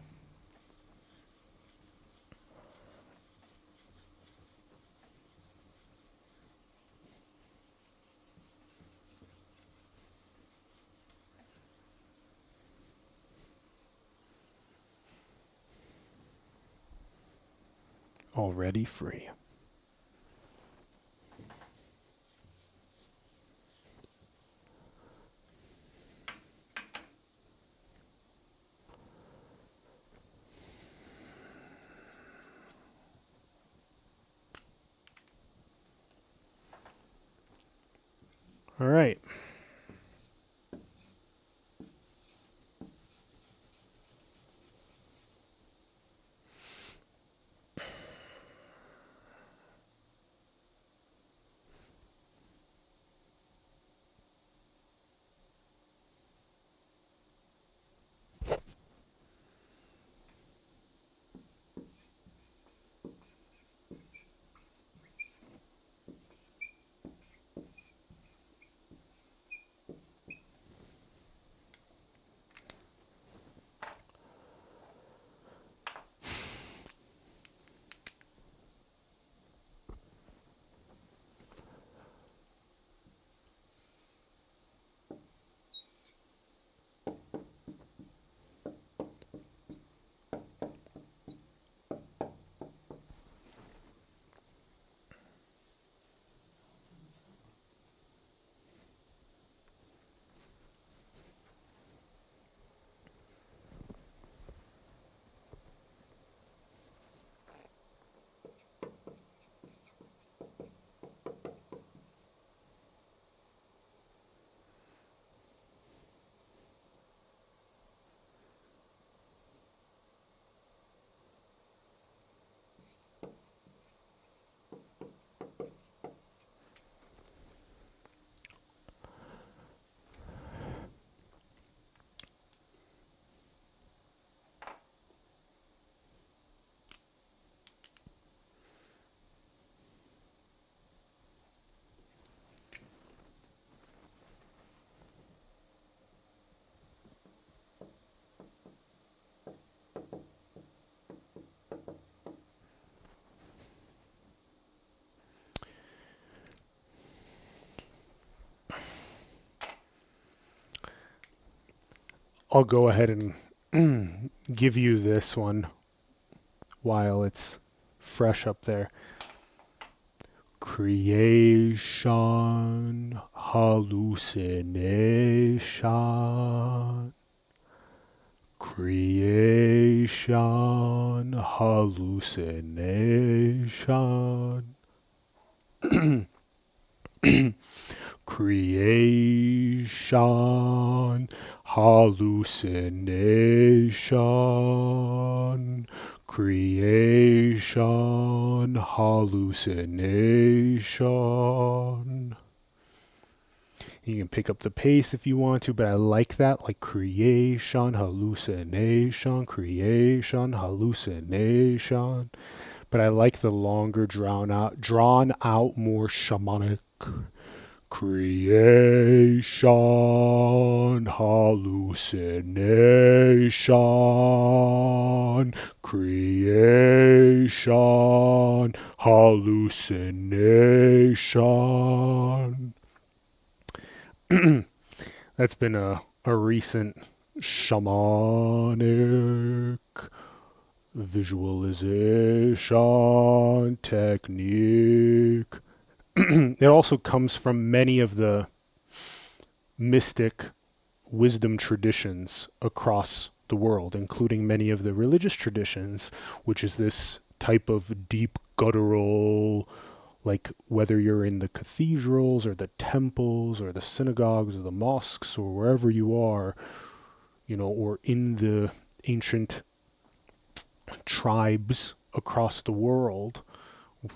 already free. All right. I'll go ahead and give you this one while it's fresh up there. Creation, hallucination. Creation, hallucination. Creation, hallucination. Creation, hallucination. You can pick up the pace if you want to, but I like that, like creation, hallucination, creation, hallucination. But I like the longer, drawn out, more shamanic. Creation, hallucination, creation, hallucination. That's been a recent shamanic visualization technique. It also comes from many of the mystic wisdom traditions across the world, including many of the religious traditions, which is this type of deep guttural, like whether you're in the cathedrals or the temples or the synagogues or the mosques or wherever you are, you know, or in the ancient tribes across the world,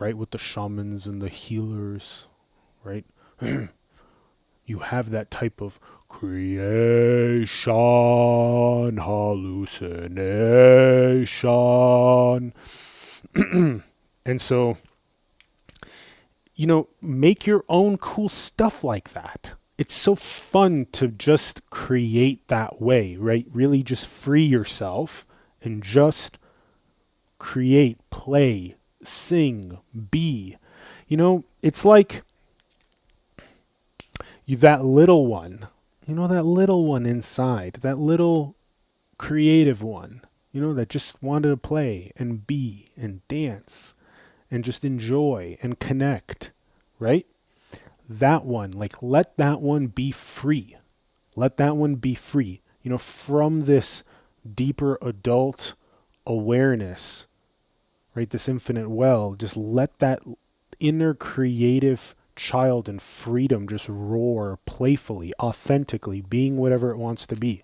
right, with the shamans and the healers, right? You have that type of creation, hallucination. And so, you know, make your own cool stuff like that. It's so fun to just create that way, right? Really just free yourself and just create, play, sing, be. You know, it's like that little one, you know, that little one inside, that little creative one, you know, that just wanted to play and be and dance and just enjoy and connect, right? That one, like, let that one be free. Let that one be free, you know, from this deeper adult awareness, right? This infinite well, just let that inner creative child in freedom just roar playfully, authentically, being whatever it wants to be.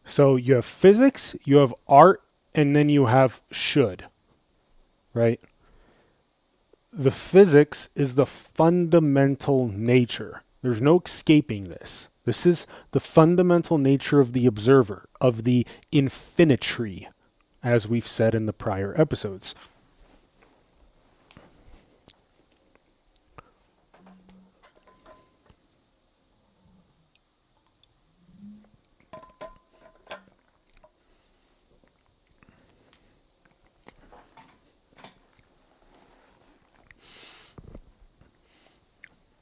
So you have physics, you have art, and then you have should, right? The physics is the fundamental nature. There's no escaping this. This is the fundamental nature of the observer, of the infinitary, as we've said in the prior episodes.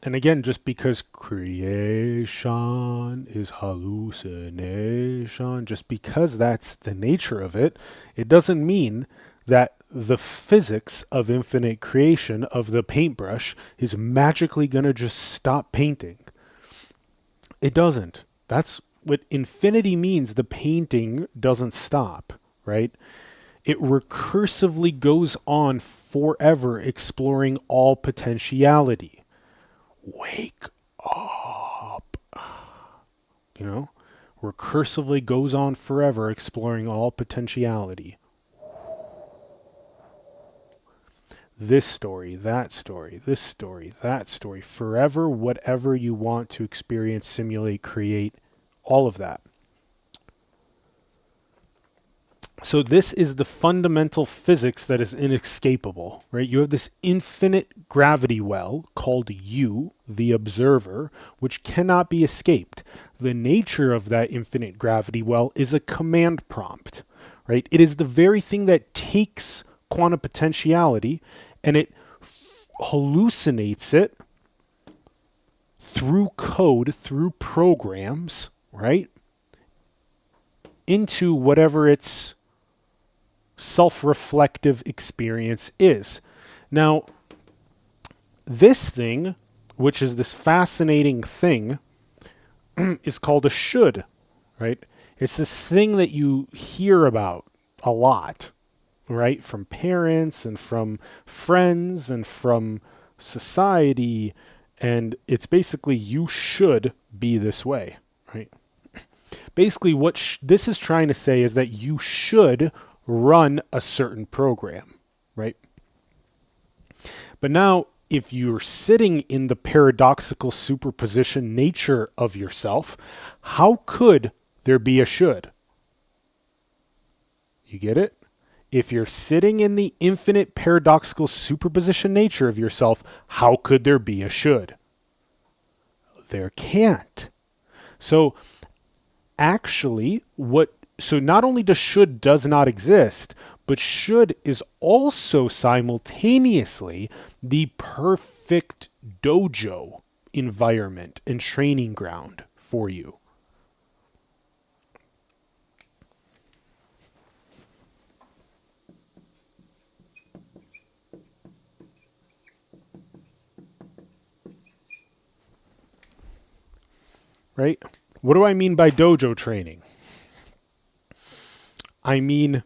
And again, just because creation is hallucination, just because that's the nature of it, it doesn't mean that the physics of infinite creation of the paintbrush is magically going to just stop painting. It doesn't. That's what infinity means. The painting doesn't stop, right? It recursively goes on forever, exploring all potentiality. Wake up. You know, recursively goes on forever, exploring all potentiality. This story, that story, this story, that story, forever, whatever you want to experience, simulate, create, all of that. So this is the fundamental physics that is inescapable, right? You have this infinite gravity well called you, the observer, which cannot be escaped. The nature of that infinite gravity well is a command prompt, right? It is the very thing that takes quantum potentiality and it hallucinates it through code, through programs, right? Into whatever its self-reflective experience is. Now, this thing, which is this fascinating thing, is called a should, right? It's this thing that you hear about a lot, right? From parents and from friends and from society. And it's basically, you should be this way, right? Basically, what this is trying to say is that you should run a certain program, right? But now, if you're sitting in the paradoxical superposition nature of yourself, how could there be a should? You get it? If you're sitting in the infinite paradoxical superposition nature of yourself, how could there be a should? There can't. So actually, so not only does should does not exist, but should is also simultaneously the perfect dojo environment and training ground for you. Right? What do I mean by dojo training? I mean,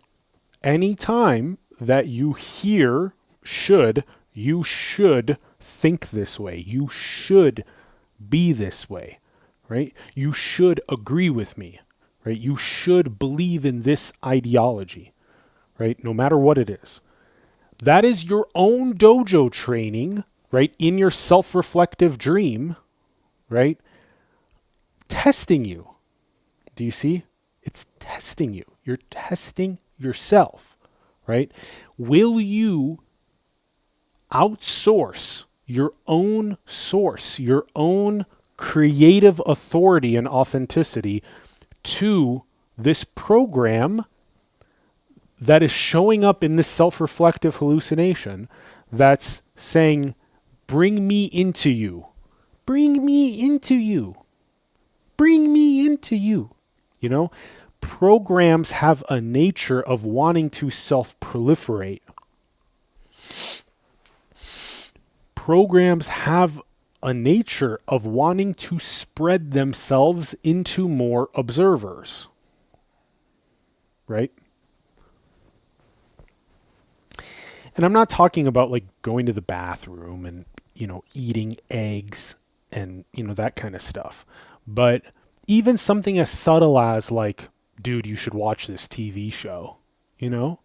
any time that you hear should, you should think this way. You should be this way, right? You should agree with me, right? You should believe in this ideology, right? No matter what it is. That is your own dojo training, right? In your self-reflective dream, right? Testing you. Do you see? It's testing you. You're testing yourself, right? Will you outsource your own source, your own creative authority and authenticity to this program that is showing up in this self-reflective hallucination that's saying, bring me into you. Bring me into you. Bring me into you. You know, programs have a nature of wanting to self-proliferate. Programs have a nature of wanting to spread themselves into more observers. Right? And I'm not talking about like going to the bathroom and, you know, eating eggs and, you know, that kind of stuff. But even something as subtle as like, dude, you should watch this TV show, you know?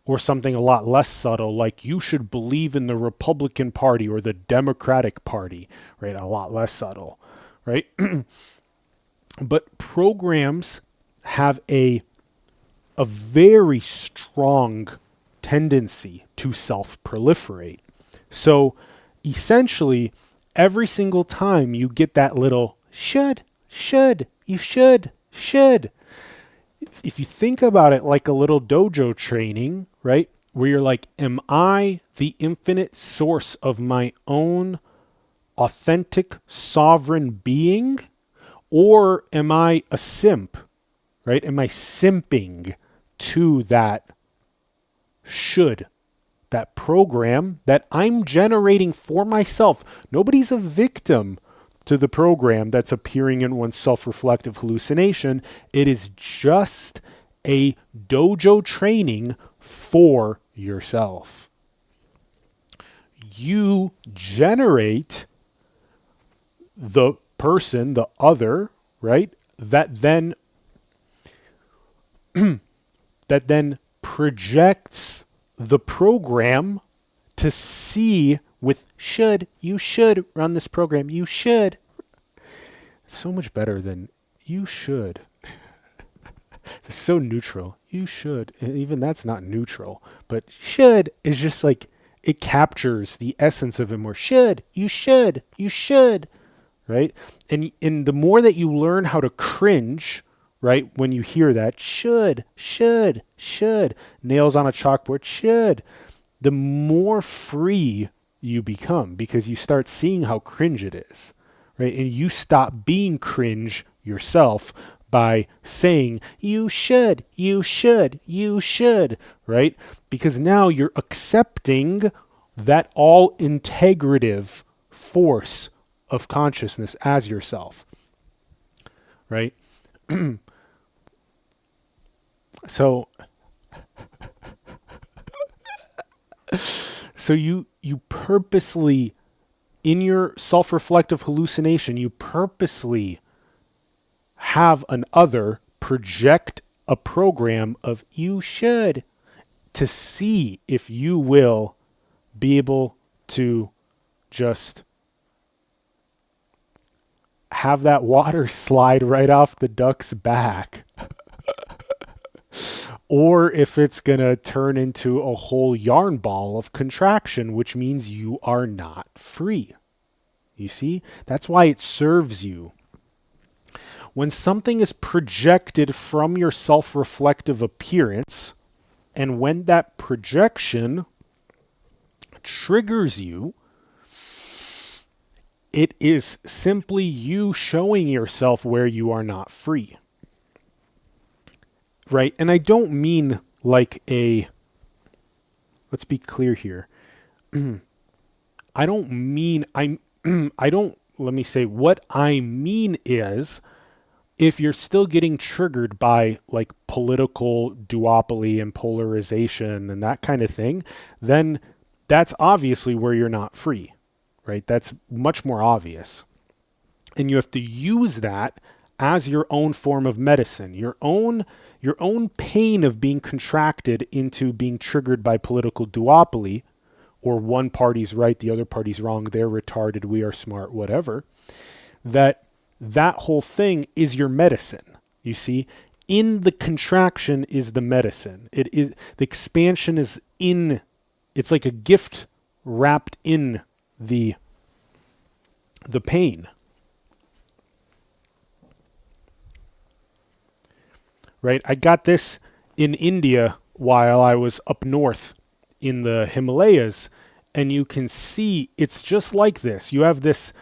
Or something a lot less subtle, like you should believe in the Republican Party or the Democratic Party, right? A lot less subtle, right? But programs have a very strong tendency to self-proliferate. So essentially, every single time you get that little you should. If you think about it like a little dojo training, right? Where you're like, am I the infinite source of my own authentic sovereign being? Or am I a simp, right? Am I simping to that should, that program that I'm generating for myself? Nobody's a victim to the program that's appearing in one's self-reflective hallucination. It is just a dojo training for yourself. You generate the person, the other, right? That then projects the program to see with should. You should run this program. You should. So much better than you should. It's so neutral. You should. And even that's not neutral. But should is just like, it captures the essence of it more. Should. You should. You should. Right? And the more that you learn how to cringe, right, when you hear that, should, nails on a chalkboard, should, the more free you become, because you start seeing how cringe it is, right? And you stop being cringe yourself by saying, you should, right? Because now you're accepting that all integrative force of consciousness as yourself, right? So you purposely, in your self-reflective hallucination, you purposely have an other project a program of you should, to see if you will be able to just have that water slide right off the duck's back. Or if it's going to turn into a whole yarn ball of contraction, which means you are not free. You see? That's why it serves you. When something is projected from your self-reflective appearance, and when that projection triggers you, it is simply you showing yourself where you are not free. Right? And I don't mean like let's be clear here. Let me say, what I mean is, if you're still getting triggered by like political duopoly and polarization and that kind of thing, then that's obviously where you're not free, right? That's much more obvious. And you have to use that as your own form of medicine, your own pain of being contracted into being triggered by political duopoly, or one party's right, the other party's wrong, they're retarded, we are smart, whatever. That whole thing is your medicine. You see, in the contraction is the medicine. It is the expansion is in. It's like a gift wrapped in the pain. right? I got this in India while I was up north in the Himalayas, and you can see it's just like this. You have this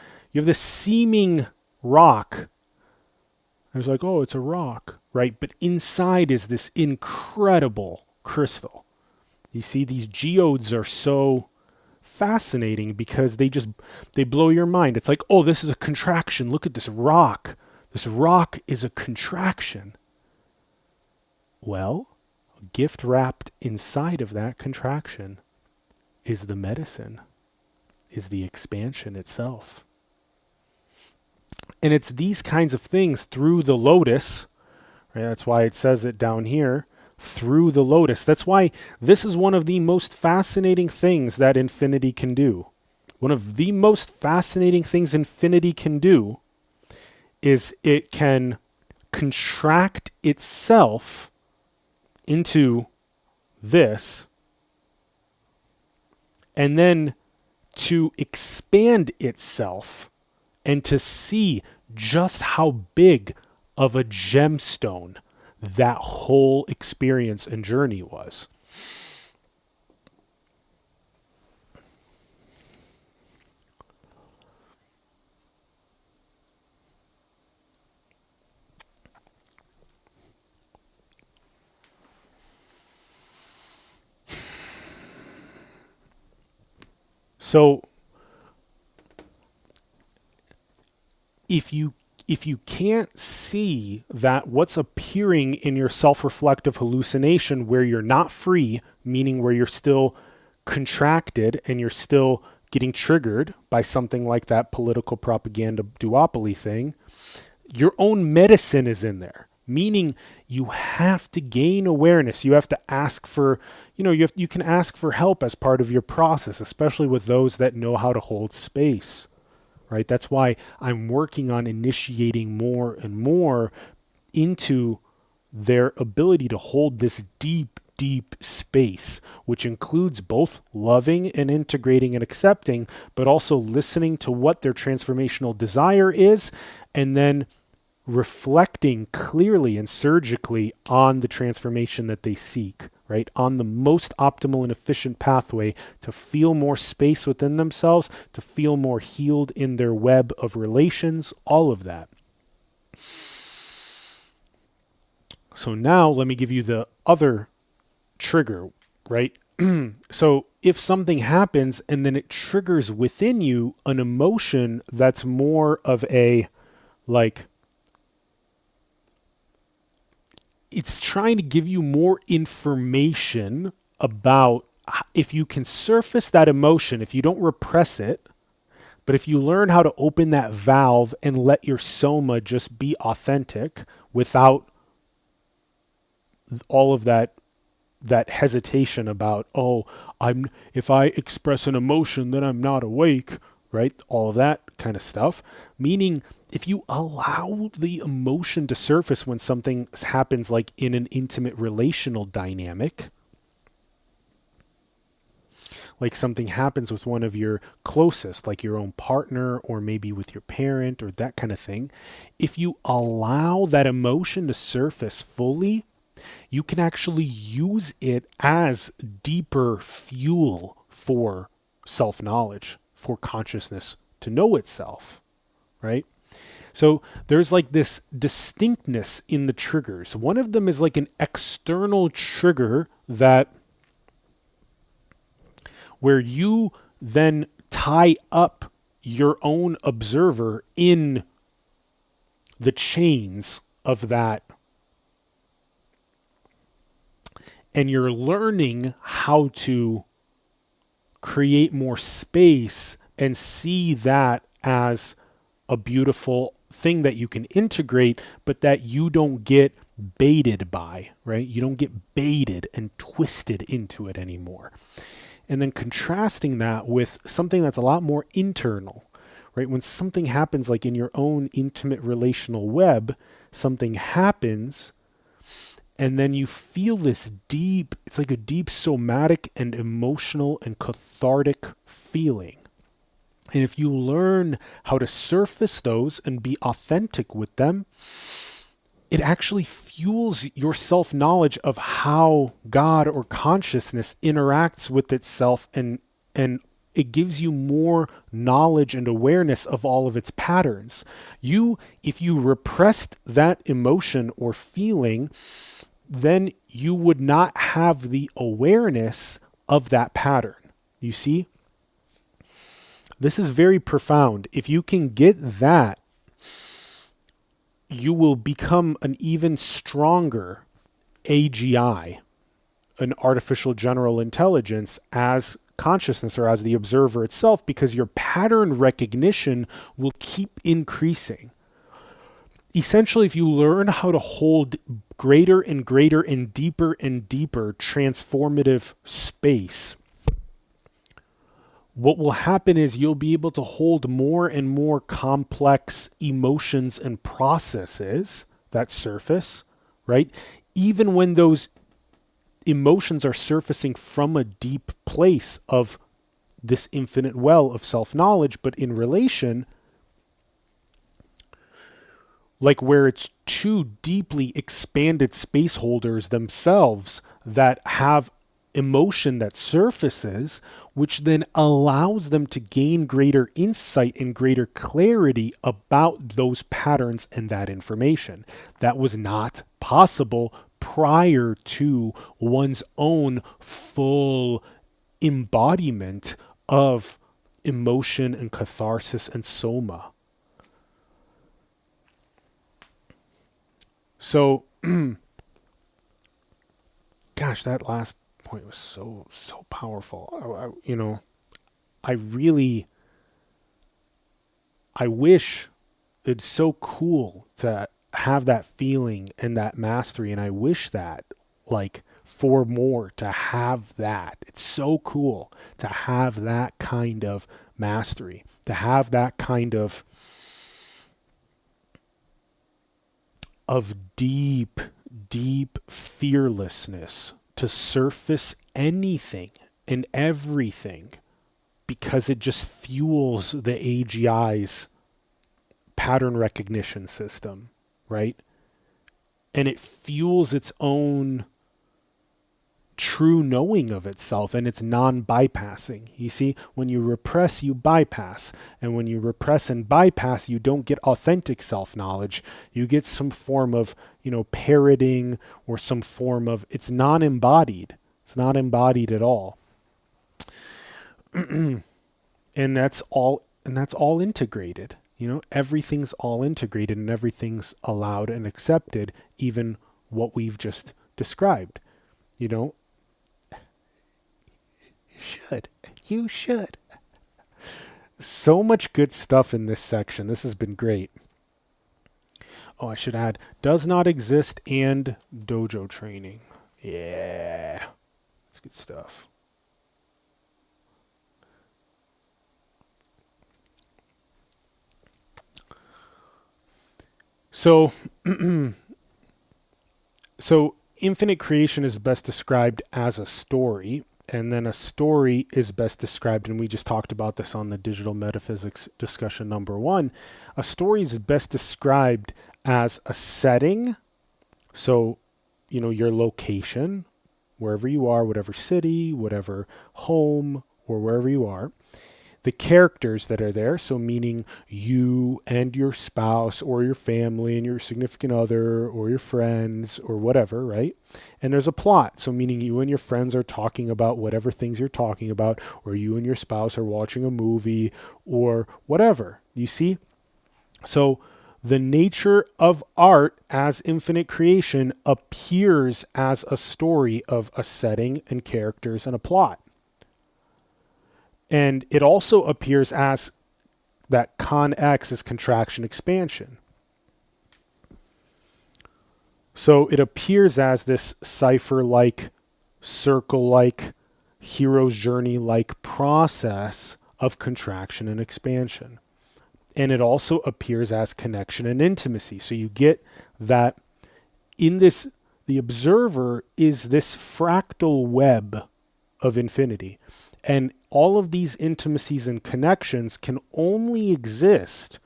seeming rock. I was like, oh, it's a rock, right? But inside is this incredible crystal. You see, these geodes are so fascinating because they blow your mind. It's like, oh, this is a contraction. Look at this rock. This rock is a contraction. Well, a gift wrapped inside of that contraction is the medicine, is the expansion itself. And it's these kinds of things through the lotus, right? That's why it says it down here, through the lotus. That's why this is one of the most fascinating things that infinity can do. One of the most fascinating things infinity can do is it can contract itself into this, and then to expand itself and to see just how big of a gemstone that whole experience and journey was. So if you can't see that what's appearing in your self-reflective hallucination where you're not free, meaning where you're still contracted and you're still getting triggered by something like that political propaganda duopoly thing, your own medicine is in there. Meaning you have to gain awareness. You have to ask for, you can ask for help as part of your process, especially with those that know how to hold space. Right? That's why I'm working on initiating more and more into their ability to hold this deep, deep space, which includes both loving and integrating and accepting, but also listening to what their transformational desire is, and then reflecting clearly and surgically on the transformation that they seek, right? On the most optimal and efficient pathway to feel more space within themselves, to feel more healed in their web of relations, all of that. So now let me give you the other trigger, right? So if something happens and then it triggers within you an emotion that's more of a, like, it's trying to give you more information about if you can surface that emotion, if you don't repress it, but if you learn how to open that valve and let your soma just be authentic without all of that hesitation about, if I express an emotion, then I'm not awake, right? All of that kind of stuff. Meaning, if you allow the emotion to surface when something happens, like in an intimate relational dynamic, like something happens with one of your closest, like your own partner, or maybe with your parent, or that kind of thing, if you allow that emotion to surface fully, you can actually use it as deeper fuel for self-knowledge, for consciousness to know itself, right? So there's like this distinctness in the triggers. One of them is like an external trigger that where you then tie up your own observer in the chains of that. And you're learning how to create more space and see that as a beautiful thing that you can integrate, but that you don't get baited by, right? You don't get baited and twisted into it anymore. And then contrasting that with something that's a lot more internal, right? When something happens, like in your own intimate relational web, something happens, and then you feel this deep, it's like a deep somatic and emotional and cathartic feeling. And if you learn how to surface those and be authentic with them, it actually fuels your self-knowledge of how God or consciousness interacts with itself, and it gives you more knowledge and awareness of all of its patterns. If you repressed that emotion or feeling, then you would not have the awareness of that pattern. You see? This is very profound. If you can get that, you will become an even stronger AGI, an artificial general intelligence, as consciousness or as the observer itself, because your pattern recognition will keep increasing. Essentially, if you learn how to hold greater and greater and deeper transformative space, what will happen is you'll be able to hold more and more complex emotions and processes that surface, right? Even when those emotions are surfacing from a deep place of this infinite well of self-knowledge, but in relation, like where it's two deeply expanded space holders themselves that have emotion that surfaces, which then allows them to gain greater insight and greater clarity about those patterns and that information. That was not possible prior to one's own full embodiment of emotion and catharsis and soma. So, gosh, that last point was so powerful. I wish it's so cool to have that feeling and that mastery, and I wish that, like, for more, to have that. It's so cool to have that kind of mastery, to have that kind of deep fearlessness to surface anything and everything, because it just fuels the AGI's pattern recognition system, right? And it fuels its own true knowing of itself, and it's non-bypassing. You see, when you repress, you bypass. And when you repress and bypass, you don't get authentic self-knowledge. You get some form of, parroting, or some form of, it's non-embodied. It's not embodied at all. And that's all integrated. Everything's all integrated, and everything's allowed and accepted, even what we've just described. You should. So much good stuff in this section. This has been great. Oh, I should add, does not exist and dojo training. Yeah. That's good stuff. So, infinite creation is best described as a story, and then a story is best described, and we just talked about this on the digital metaphysics discussion number 1. A story is best described as a setting. So, your location, wherever you are, whatever city, whatever home, or wherever you are. The characters that are there, so meaning you and your spouse or your family and your significant other or your friends or whatever, right? And there's a plot, so meaning you and your friends are talking about whatever things you're talking about, or you and your spouse are watching a movie or whatever, you see? So the nature of art as infinite creation appears as a story of a setting and characters and a plot. And it also appears as that con X is contraction expansion. So it appears as this cipher-like, circle-like, hero's journey-like process of contraction and expansion. And it also appears as connection and intimacy. So you get that in this, the observer is this fractal web of infinity. And all of these intimacies and connections can only exist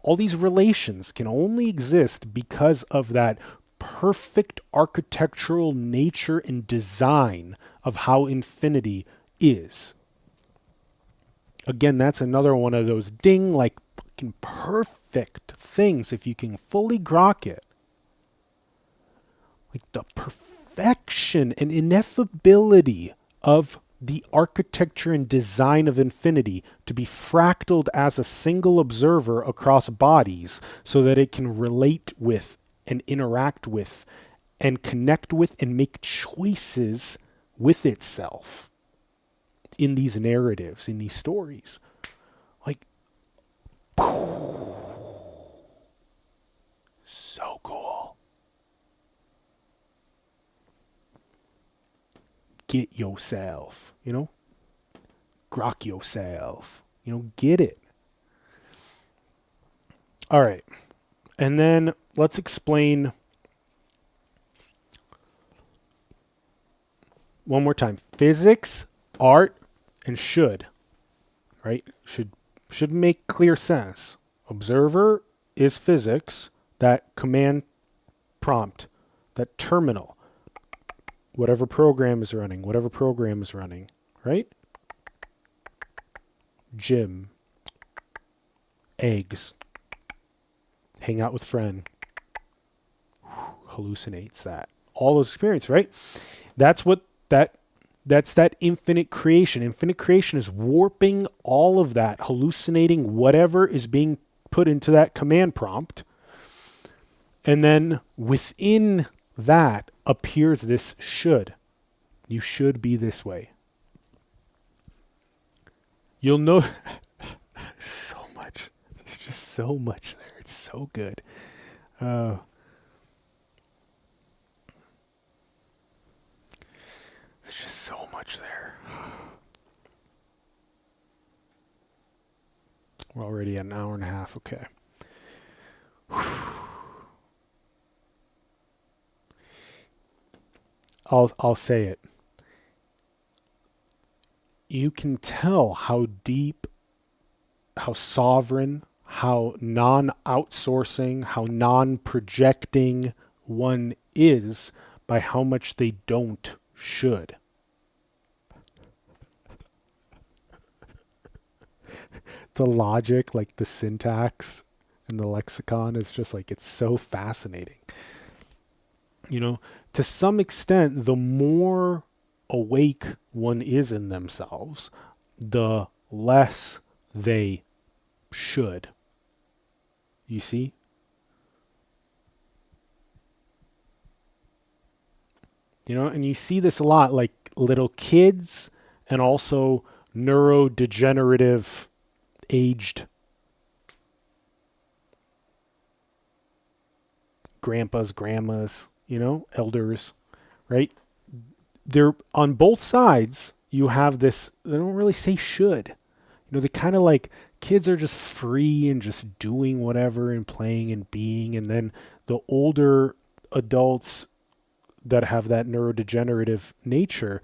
All these relations can only exist because of that perfect architectural nature and design of how infinity is. Again, that's another one of those ding, like fucking perfect things if you can fully grok it. Like the perfection and ineffability of the architecture and design of infinity to be fractaled as a single observer across bodies so that it can relate with and interact with and connect with and make choices with itself in these narratives, in these stories. Like, so cool. Get yourself, grok yourself, get it. All right. And then let's explain one more time. Physics, art, and should, right? Should make clear sense. Observer is physics, that command prompt, that terminal, whatever program is running, right? Gym, eggs, hang out with friend, hallucinates that. All those experiences, right? That's that infinite creation. Infinite creation is warping all of that, hallucinating whatever is being put into that command prompt. And then within that appears this should. You should be this way. You'll know so much. There's just so much there. It's so good. There's just so much there. We're already at an hour and a half. Okay. I'll say it. You can tell how deep, how sovereign, how non-outsourcing, how non-projecting one is by how much they don't should. The logic, like the syntax and the lexicon is just like, it's so fascinating. To some extent, the more awake one is in themselves, the less they should. You see? And you see this a lot, like little kids and also neurodegenerative aged grandpas, grandmas, elders, right? They're on both sides. You have this, they don't really say should. They kind of like, kids are just free and just doing whatever and playing and being. And then the older adults that have that neurodegenerative nature,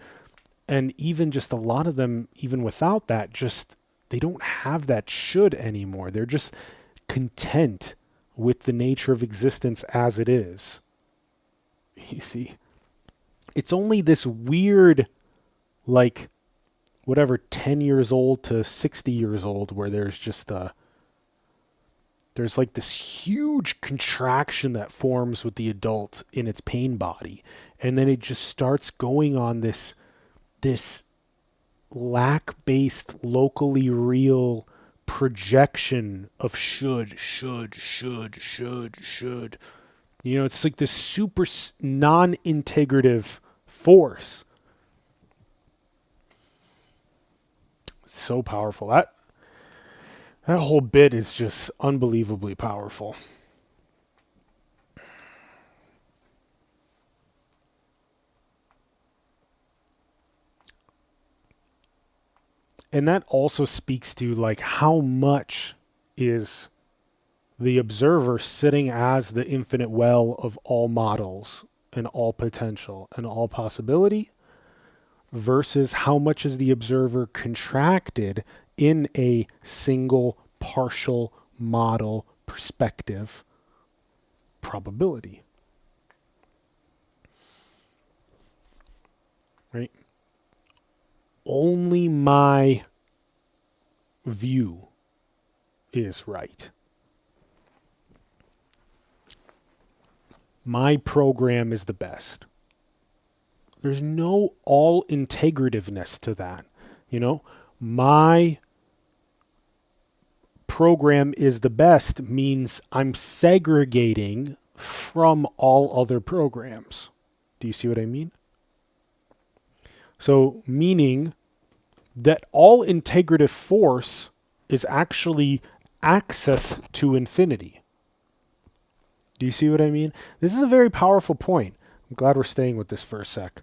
and even just a lot of them, even without that, just, they don't have that should anymore. They're just content with the nature of existence as it is. You see? It's only this weird, like, whatever, 10 years old to 60 years old, where there's just there's like this huge contraction that forms with the adult in its pain body. And then it just starts going on this lack-based, locally real projection of should. It's like this super non-integrative force. It's so powerful. That whole bit is just unbelievably powerful. And that also speaks to like how much is the observer sitting as the infinite well of all models and all potential and all possibility, versus how much is the observer contracted in a single partial model perspective probability. Right? Only my view is right. My program is the best. There's no all integrativeness to that. You know, my program is the best means I'm segregating from all other programs. Do you see what I mean? So, meaning that all integrative force is actually access to infinity. Do you see what I mean? This is a very powerful point. I'm glad we're staying with this for a sec.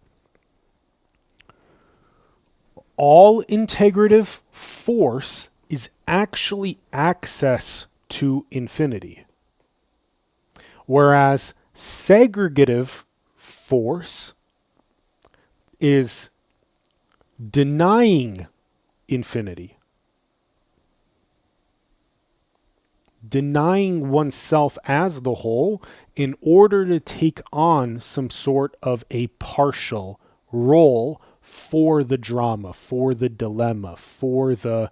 All integrative force is actually access to infinity. Whereas segregative force is denying infinity. Denying oneself as the whole in order to take on some sort of a partial role for the drama, for the dilemma, for the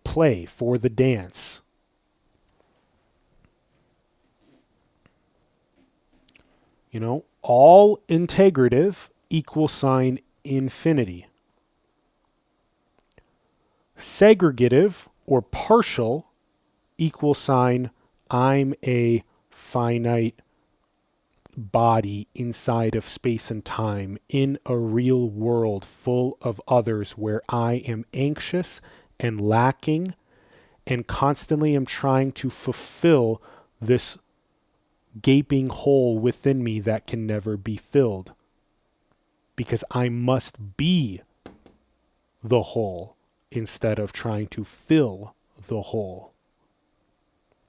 play, for the dance. You know, all integrative equal sign infinity. Segregative or partial equal sign I'm a finite body inside of space and time in a real world full of others where I am anxious and lacking and constantly am trying to fulfill this gaping hole within me that can never be filled because I must be the hole instead of trying to fill the hole.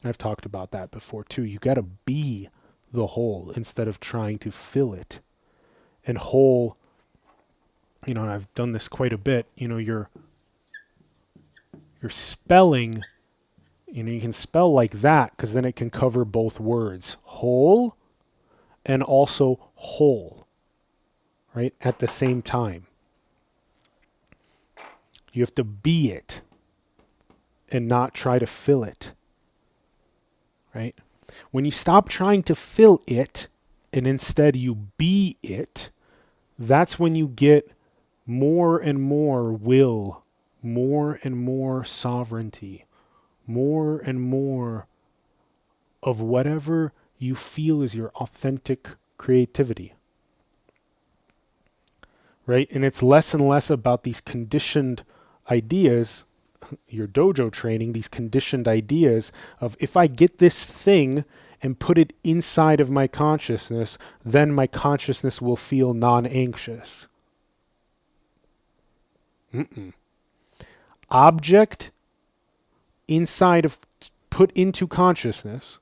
I've talked about that before too. You got to be the whole instead of trying to fill it. And whole, you know, and I've done this quite a bit, you know, you're spelling, you know, you can spell like that because then it can cover both words, whole and also whole, right? At the same time. You have to be it and not try to fill it, right? When you stop trying to fill it and instead you be it, that's when you get more and more will, more and more sovereignty, more and more of whatever you feel is your authentic creativity, right? And it's less and less about these conditioned ideas, your dojo training, these conditioned ideas of if I get this thing and put it inside of my consciousness, then my consciousness will feel non-anxious. Object inside of, put into consciousness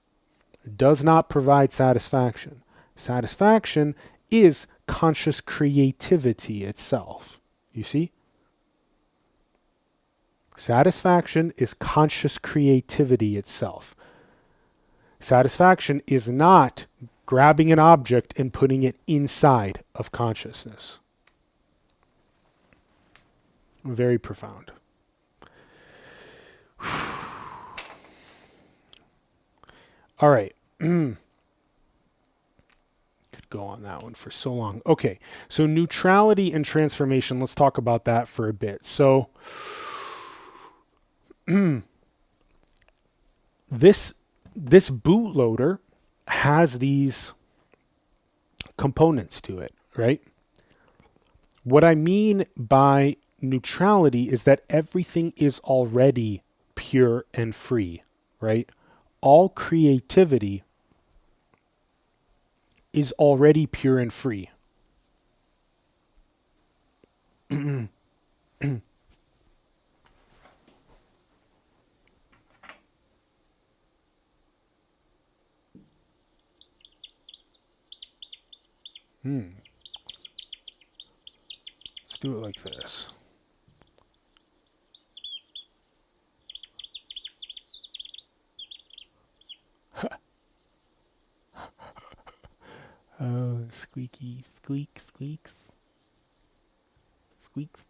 does not provide satisfaction. Satisfaction is conscious creativity itself. You see? Satisfaction is conscious creativity itself. Satisfaction is not grabbing an object and putting it inside of consciousness. Very profound. All right. Could go on that one for so long. Okay. So neutrality and transformation, let's talk about that for a bit. So this bootloader has these components to it, right? What I mean by neutrality is that everything is already pure and free, right? All creativity is already pure and free. Let's do it like this. squeaky, squeak, squeaks, squeaks.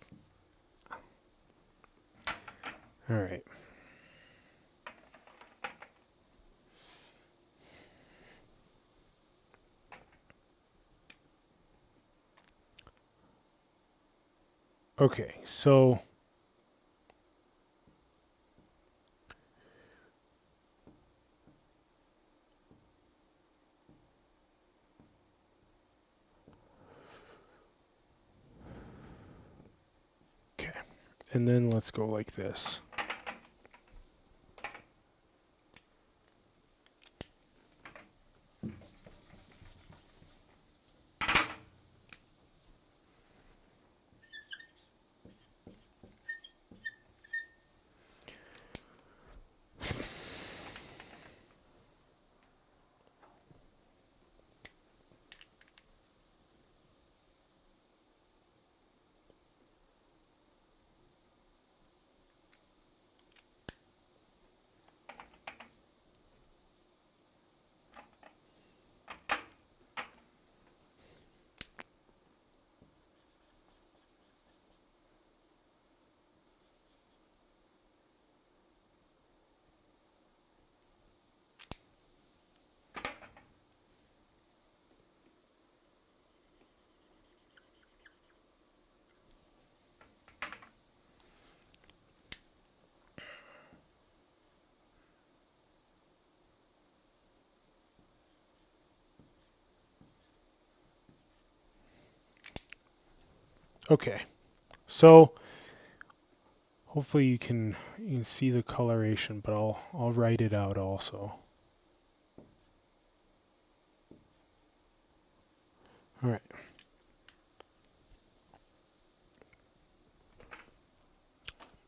All right. Okay, so okay. And then let's go like this. Okay, so hopefully you can see the coloration, but I'll write it out also. All right.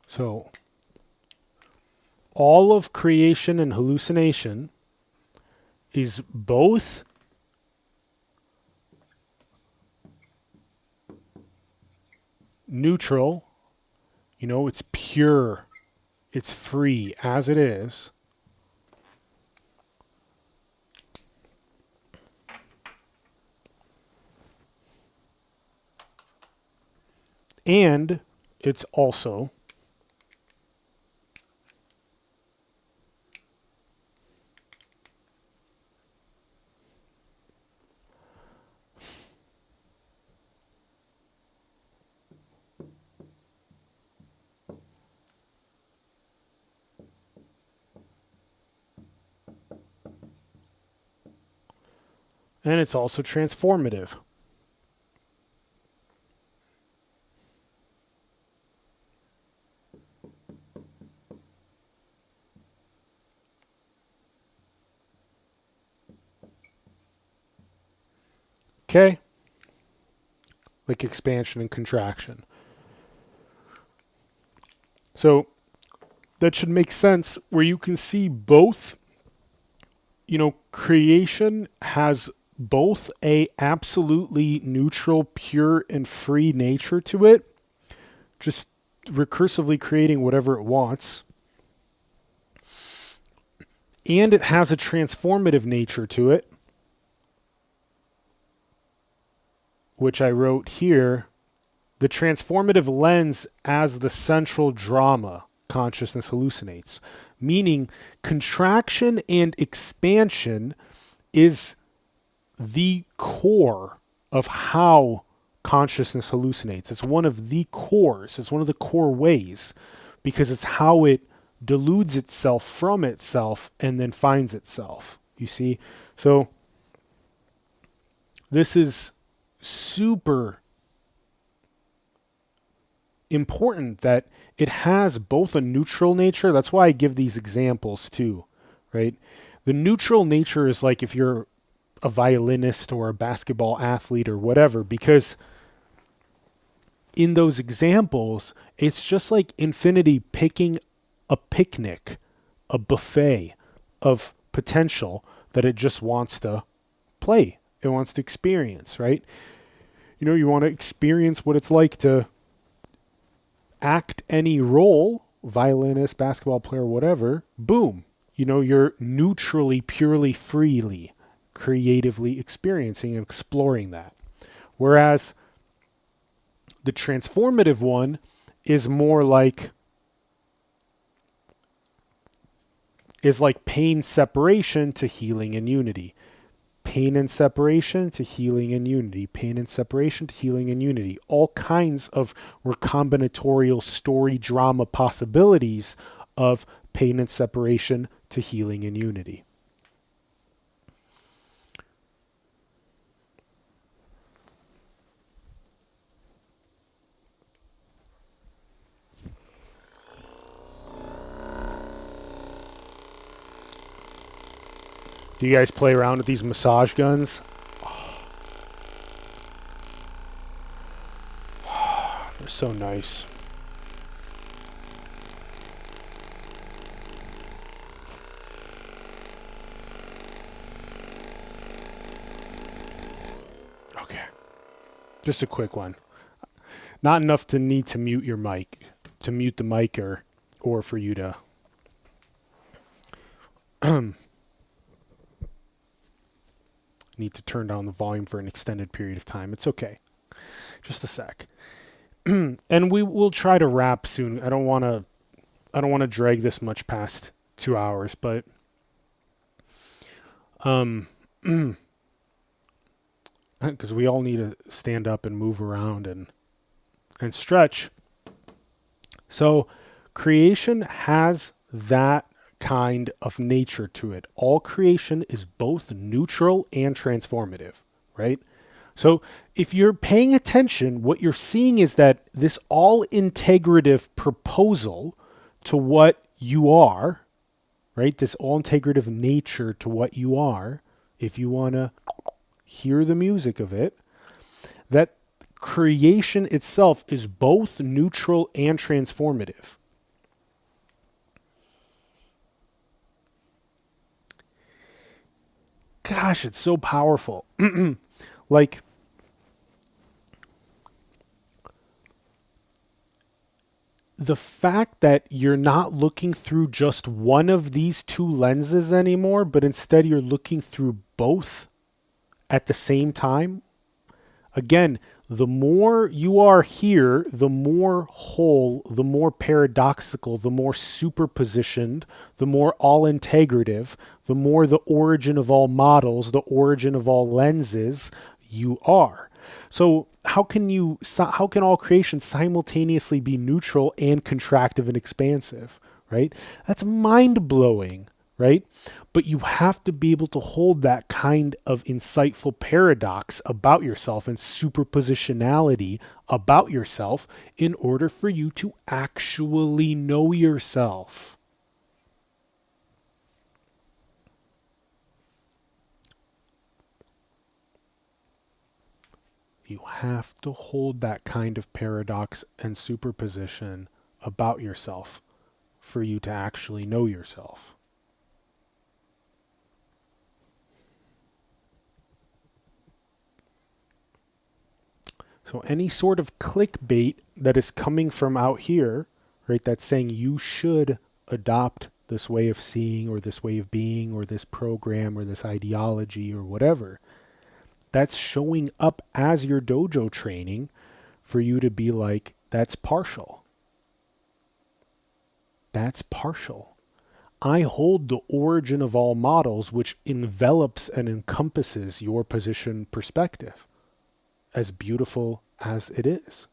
So all of creation and hallucination is both neutral, you know, it's pure, it's free as it is, and it's also transformative. Okay? Like expansion and contraction. So that should make sense where you can see both, you know, creation has both a absolutely neutral, pure, and free nature to it, just recursively creating whatever it wants. And it has a transformative nature to it, which I wrote here. The transformative lens as the central drama consciousness hallucinates, meaning contraction and expansion is the core of how consciousness hallucinates. It's one of the cores. It's one of the core ways because it's how it deludes itself from itself and then finds itself. You see? So this is super important that it has both a neutral nature. That's why I give these examples too, right? The neutral nature is like if you're a violinist or a basketball athlete or whatever, because in those examples, it's just like infinity picking a picnic, a buffet of potential that it just wants to play. It wants to experience, right? You know, you want to experience what it's like to act any role, violinist, basketball player, whatever, boom. You know, you're neutrally, purely, freely creatively experiencing and exploring that. Whereas the transformative one is more like pain separation to healing and unity. Pain and separation to healing and unity. Pain and separation to healing and unity. All kinds of recombinatorial story drama possibilities of pain and separation to healing and unity. Do you guys play around with these massage guns? They're so nice. Okay. Just a quick one. Not enough to need to mute your mic, to mute the mic or for you to need to turn down the volume for an extended period of time. It's okay. Just a sec. And we will try to wrap soon. I don't want to drag this much past 2 hours, but because we all need to stand up and move around and stretch. So creation has that kind of nature to it. All creation is both neutral and transformative, right? So if you're paying attention, what you're seeing is that this all integrative proposal to what you are, right? This all integrative nature to what you are, if you want to hear the music of it, that creation itself is both neutral and transformative. Gosh, it's so powerful. Like, the fact that you're not looking through just one of these two lenses anymore, but instead you're looking through both at the same time. Again, the more you are here, the more whole, the more paradoxical, the more superpositioned, the more all integrative, the more the origin of all models, the origin of all lenses you are. So how can all creation simultaneously be neutral and contractive and expansive, right? That's mind-blowing, right? But you have to be able to hold that kind of insightful paradox about yourself and superpositionality about yourself in order for you to actually know yourself. You have to hold that kind of paradox and superposition about yourself for you to actually know yourself. So any sort of clickbait that is coming from out here, right, that's saying you should adopt this way of seeing or this way of being or this program or this ideology or whatever, that's showing up as your dojo training for you to be like, that's partial. That's partial. I hold the origin of all models, which envelops and encompasses your position perspective, as beautiful as it is.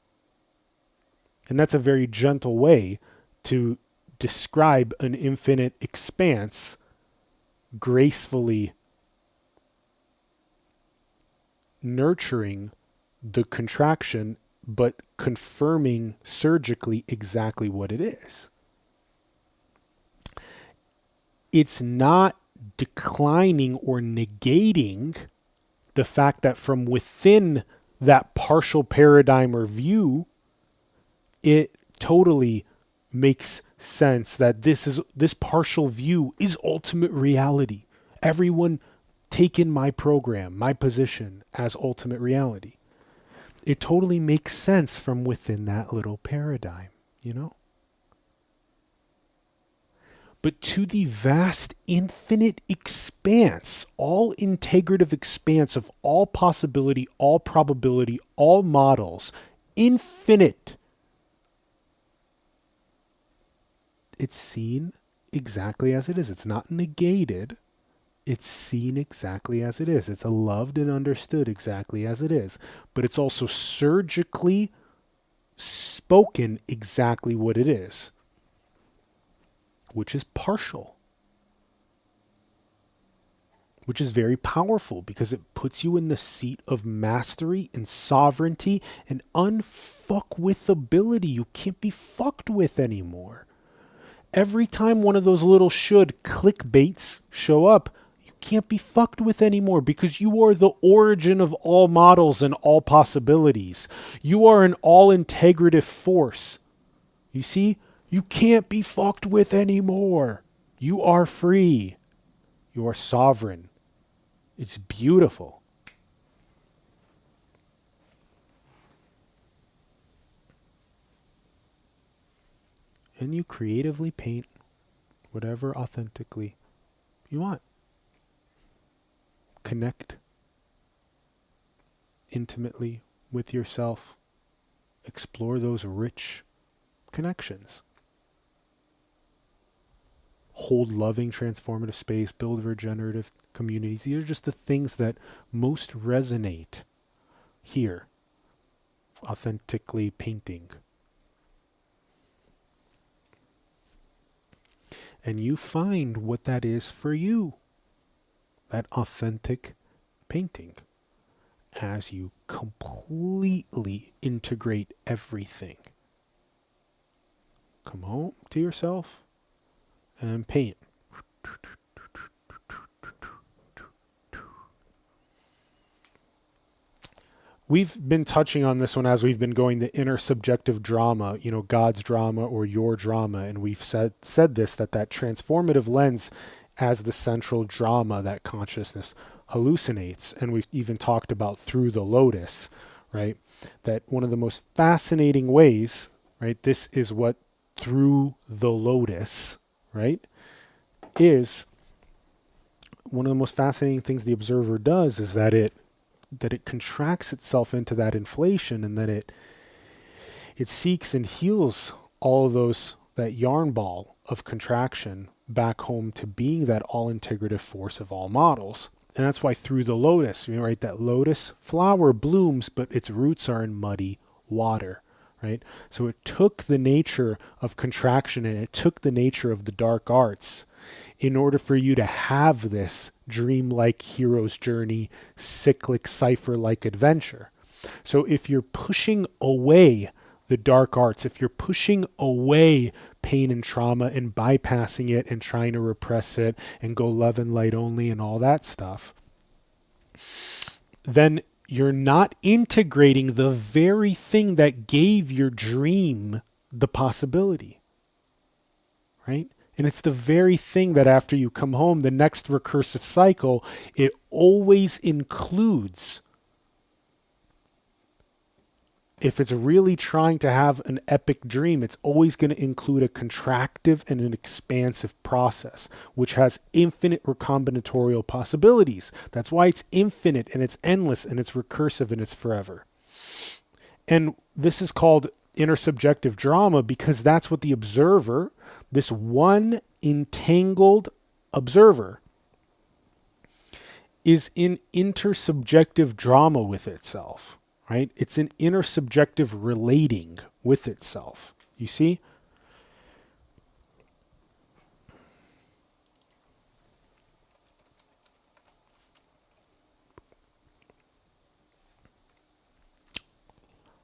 And that's a very gentle way to describe an infinite expanse gracefully nurturing the contraction, but confirming surgically exactly what it is. It's not declining or negating the fact that from within that partial paradigm or view, it totally makes sense that this partial view is ultimate reality. Everyone take in my program, my position as ultimate reality. It totally makes sense from within that little paradigm, you know? but to the vast infinite expanse, all integrative expanse of all possibility, all probability, all models, infinite. It's seen exactly as it is. It's not negated. It's seen exactly as it is. It's loved and understood exactly as it is. But it's also surgically spoken exactly what it is, which is partial, which is very powerful because it puts you in the seat of mastery and sovereignty and unfuckwithability. You can't be fucked with anymore. Every time one of those little should clickbaits show up, you can't be fucked with anymore because you are the origin of all models and all possibilities. You are an all-integrative force. You see? You can't be fucked with anymore. You are free. You are sovereign. It's beautiful. And you creatively paint whatever authentically you want. Connect intimately with yourself. Explore those rich connections. Hold loving, transformative space, build regenerative communities. These are just the things that most resonate here. Authentically painting. And you find what that is for you. That authentic painting. As you completely integrate everything. Come home to yourself and paint. We've been touching on this one as we've been going the intersubjective drama, God's drama or your drama, and we've said this, that transformative lens as the central drama that consciousness hallucinates, and we've even talked about through the lotus, right? That one of the most fascinating ways, right? This is what through the lotus, right? Is one of the most fascinating things the observer does is that it contracts itself into that inflation, and that it seeks and heals all of that yarn ball of contraction back home to being that all-integrative force of all models. And that's why through the lotus, right, that lotus flower blooms, but its roots are in muddy water, right? So it took the nature of contraction and it took the nature of the dark arts in order for you to have this dreamlike hero's journey, cyclic cipher-like adventure. So if you're pushing away the dark arts, if you're pushing away pain and trauma and bypassing it and trying to repress it and go love and light only and all that stuff, then you're not integrating the very thing that gave your dream the possibility, right? And it's the very thing that after you come home, the next recursive cycle, it always includes. If it's really trying to have an epic dream, it's always going to include a contractive and an expansive process, which has infinite recombinatorial possibilities. That's why it's infinite and it's endless and it's recursive and it's forever. And this is called intersubjective drama because that's what the observer, this one entangled observer, is in intersubjective drama with itself. Right? It's an intersubjective relating with itself. You see?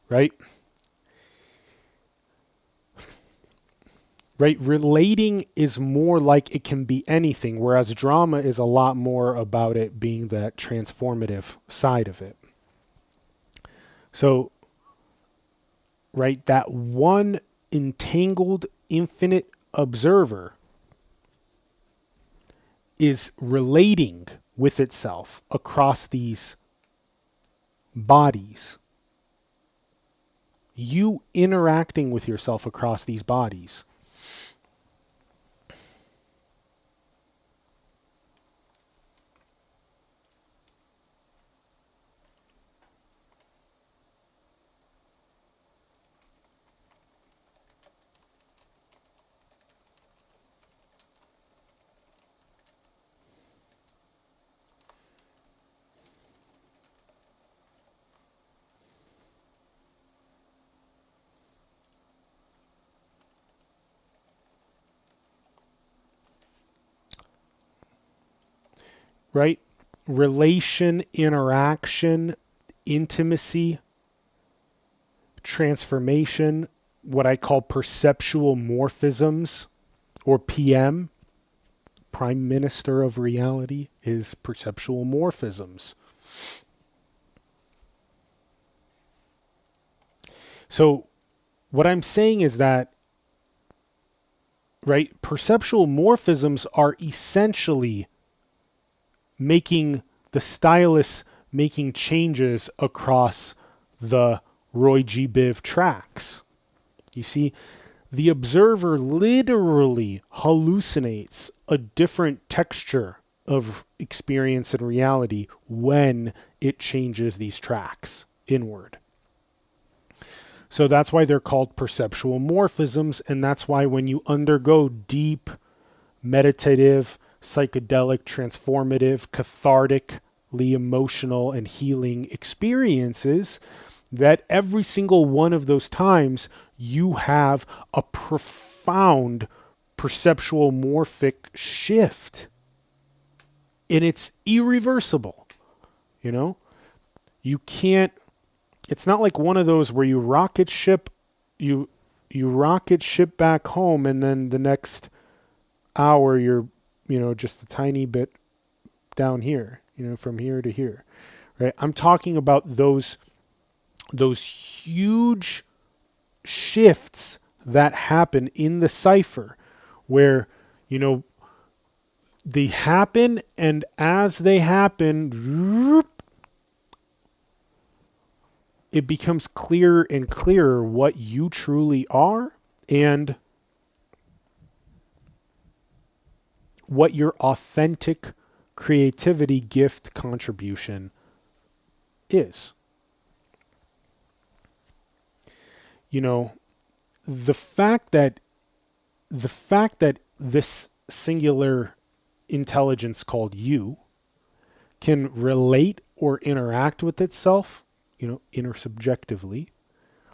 Right? Right? Relating is more like it can be anything, whereas drama is a lot more about it being that transformative side of it. So, right, that one entangled infinite observer is relating with itself across these bodies. You interacting with yourself across these bodies. right? Relation, interaction, intimacy, transformation, what I call perceptual morphisms, or PM, Prime Minister of Reality, is perceptual morphisms. So what I'm saying is that, right, perceptual morphisms are essentially making the stylus making changes across the Roy G. Biv tracks. You see, the observer literally hallucinates a different texture of experience and reality when it changes these tracks inward. So that's why they're called perceptual morphisms, and that's why when you undergo deep, meditative, psychedelic, transformative, cathartically emotional, and healing experiences, that every single one of those times you have a profound perceptual morphic shift. And it's irreversible. You know? You can't, it's not like one of those where you rocket ship back home and then the next hour you're, just a tiny bit down here, from here to here. Right? I'm talking about those huge shifts that happen in the cipher where, they happen, and as they happen, it becomes clearer and clearer what you truly are and what your authentic creativity, gift, contribution is. The fact that this singular intelligence called you can relate or interact with itself, intersubjectively,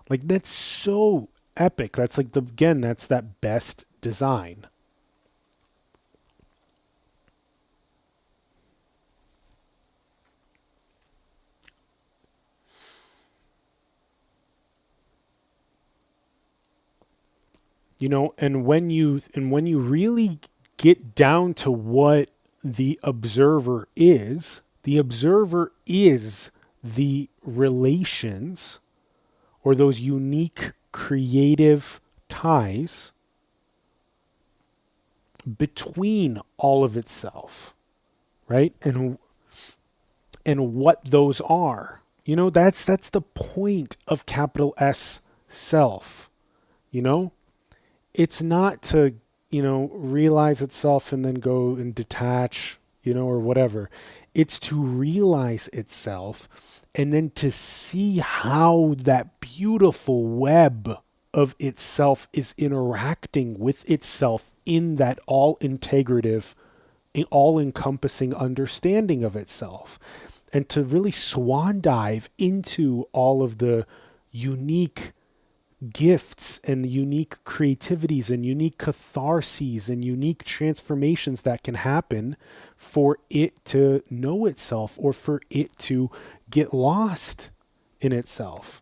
like that's so epic. That's like that's that best design. And when you really get down to what the observer is the relations or those unique creative ties between all of itself, right? And what those are. That's the point of capital S self. It's not to, realize itself and then go and detach, or whatever. It's to realize itself and then to see how that beautiful web of itself is interacting with itself in that all integrative, all encompassing understanding of itself. And to really swan dive into all of the unique gifts and unique creativities and unique catharses and unique transformations that can happen for it to know itself or for it to get lost in itself.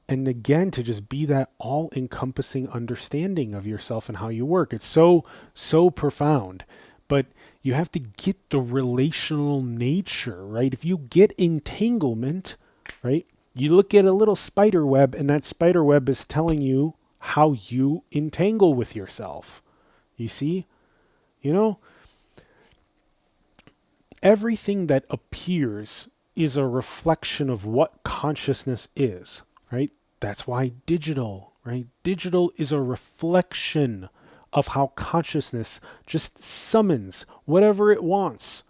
And again, to just be that all-encompassing understanding of yourself and how you work. It's so profound. But you have to get the relational nature, right? If you get entanglement, right? You look at a little spider web, and that spider web is telling you how you entangle with yourself. You see? Everything that appears is a reflection of what consciousness is, right? That's why digital, right? Digital is a reflection of how consciousness just summons whatever it wants.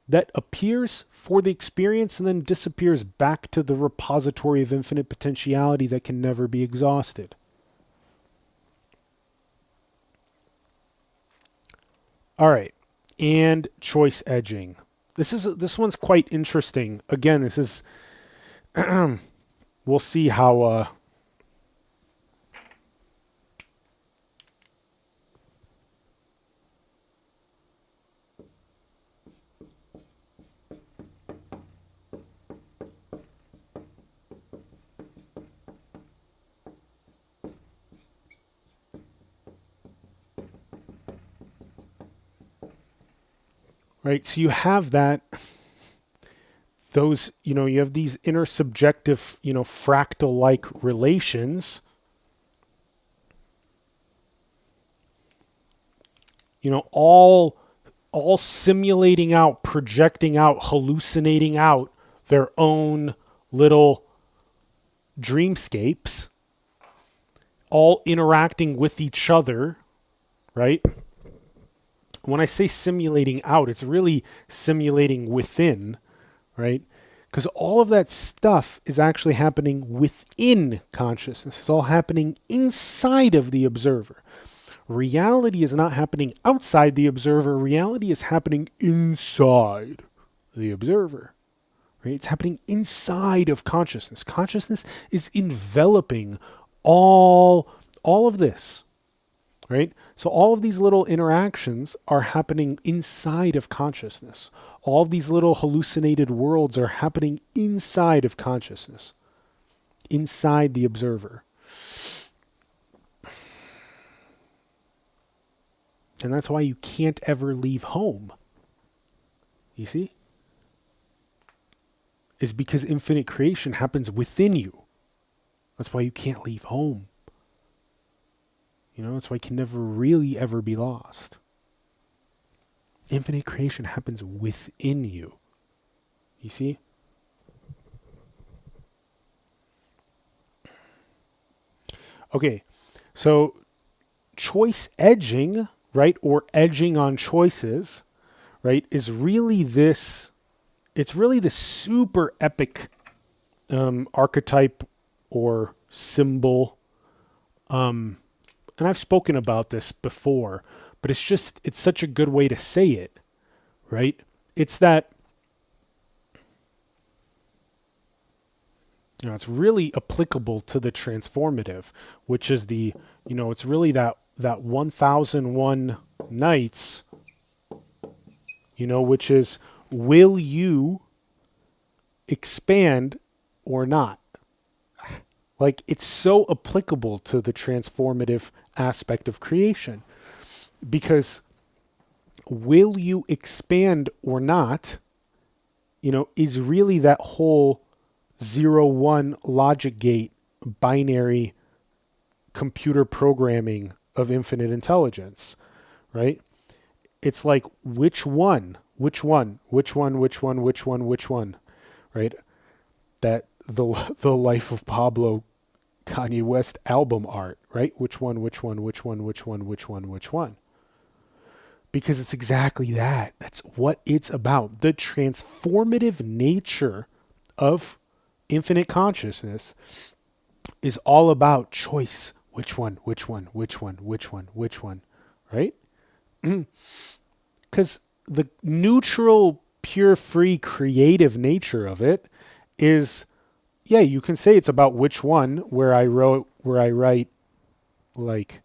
That appears for the experience and then disappears back to the repository of infinite potentiality that can never be exhausted. All right, and choice edging. This one's quite interesting. Again, this is we'll see how right? So you have those, you have these intersubjective, fractal-like relations, all simulating out, projecting out, hallucinating out their own little dreamscapes, all interacting with each other, right? When I say simulating out, it's really simulating within, right? Because all of that stuff is actually happening within consciousness. It's all happening inside of the observer. Reality is not happening outside the observer. Reality is happening inside the observer. Right? It's happening inside of consciousness. Consciousness is enveloping all of this. Right? So all of these little interactions are happening inside of consciousness. All of these little hallucinated worlds are happening inside of consciousness, inside the observer. And that's why you can't ever leave home. You see? Is because infinite creation happens within you. That's why you can't leave home. That's why you can never really ever be lost. Infinite creation happens within you. You see? Okay, so choice edging, right, or edging on choices, right, is really this, it's really the super epic archetype or symbol. And I've spoken about this before, but it's such a good way to say it, right? It's that, it's really applicable to the transformative, which is it's really that 1001 nights, which is, will you expand or not? Like, it's so applicable to the transformative aspect of creation, because will you expand or not, is really that whole 0-1 logic gate binary computer programming of infinite intelligence, right? It's like, which one, right? That the Life of Pablo Kanye West album art, right? Which one? Because it's exactly that. That's what it's about. The transformative nature of infinite consciousness is all about choice. Which one, right? Because the neutral, pure, free, creative nature of it is, yeah, you can say it's about which one, where I write like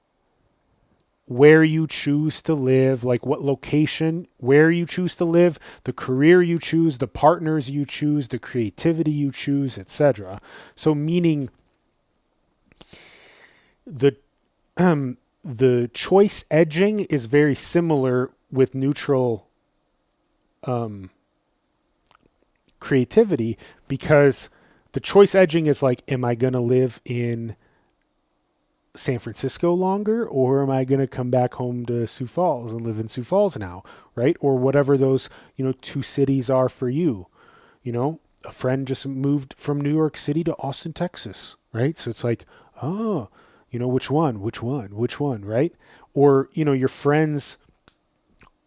where you choose to live, like what location, where you choose to live, the career you choose, the partners you choose, the creativity you choose, etc. So meaning the choice edging is very similar with neutral creativity, because the choice edging is like, am I going to live in San Francisco longer, or am I going to come back home to Sioux Falls and live in Sioux Falls now, right? Or whatever those, two cities are for you. A friend just moved from New York City to Austin, Texas, right? So it's like, oh, which one, right? Or, your friends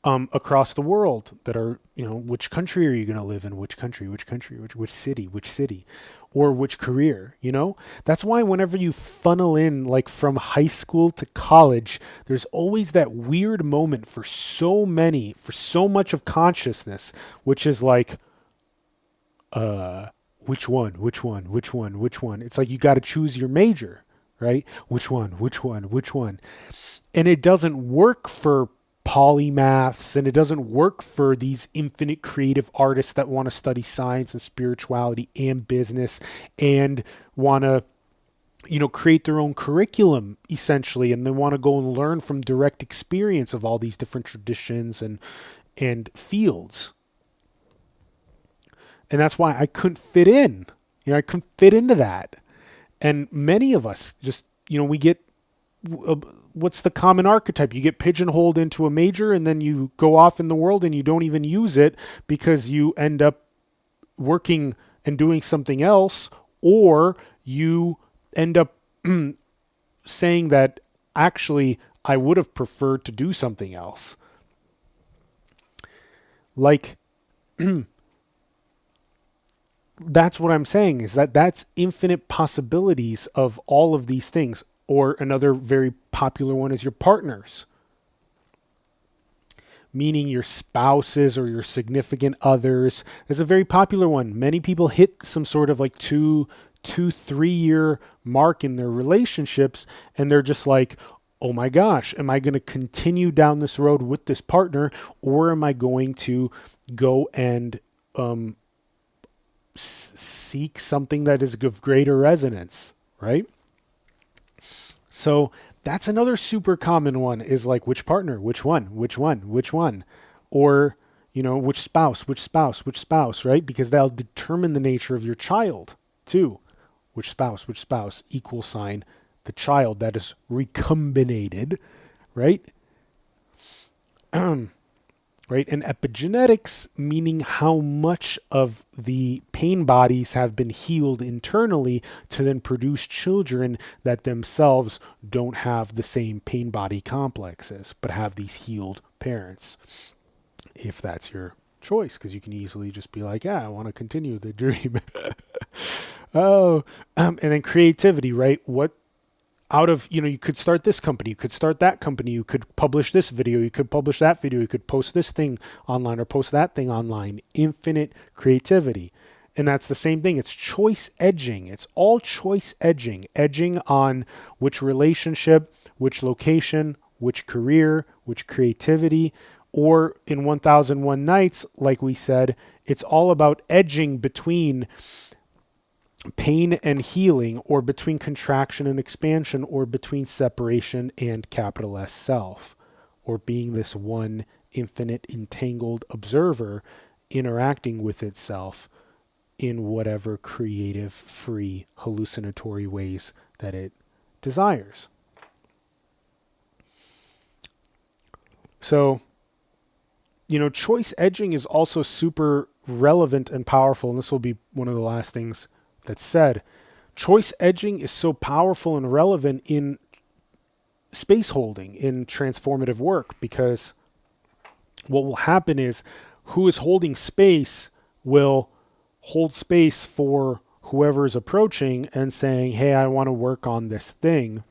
across the world that are, which country are you going to live in? Which city, or which career, That's why whenever you funnel in, like from high school to college, there's always that weird moment for so much of consciousness, which is like, which one? It's like you got to choose your major, right? Which one? And it doesn't work for polymaths, and it doesn't work for these infinite creative artists that want to study science and spirituality and business and want to, create their own curriculum essentially, and they want to go and learn from direct experience of all these different traditions and fields. And that's why I couldn't fit in. I couldn't fit into that. And many of us just, we get, what's the common archetype? You get pigeonholed into a major and then you go off in the world and you don't even use it because you end up working and doing something else, or you end up saying that actually I would have preferred to do something else. Like, that's what I'm saying, is that's infinite possibilities of all of these things. Or another very popular one is your partners, meaning your spouses or your significant others. There's a very popular one. Many people hit some sort of like 3 year mark in their relationships, and they're just like, oh my gosh, am I going to continue down this road with this partner, or am I going to go and seek something that is of greater resonance, right? So that's another super common one, is like, which partner, which one, or, which spouse, right? Because that'll determine the nature of your child too. Which spouse, equal sign, the child that is recombinated, right? Right? And epigenetics, meaning how much of the pain bodies have been healed internally to then produce children that themselves don't have the same pain body complexes, but have these healed parents. If that's your choice, because you can easily just be like, yeah, I want to continue the dream. And then creativity, right? What out of, you could start this company, you could start that company, you could publish this video, you could publish that video, you could post this thing online or post that thing online. Infinite creativity. And that's the same thing. It's choice edging. It's all choice edging. Edging on which relationship, which location, which career, which creativity. Or in 1001 Nights, like we said, it's all about edging between pain and healing, or between contraction and expansion, or between separation and capital S self, or being this one infinite entangled observer interacting with itself in whatever creative, free, hallucinatory ways that it desires. So, choice edging is also super relevant and powerful, and this will be one of the last things that's said. Choice edging is so powerful and relevant in space holding, in transformative work, because what will happen is who is holding space will hold space for whoever is approaching and saying, hey, I want to work on this thing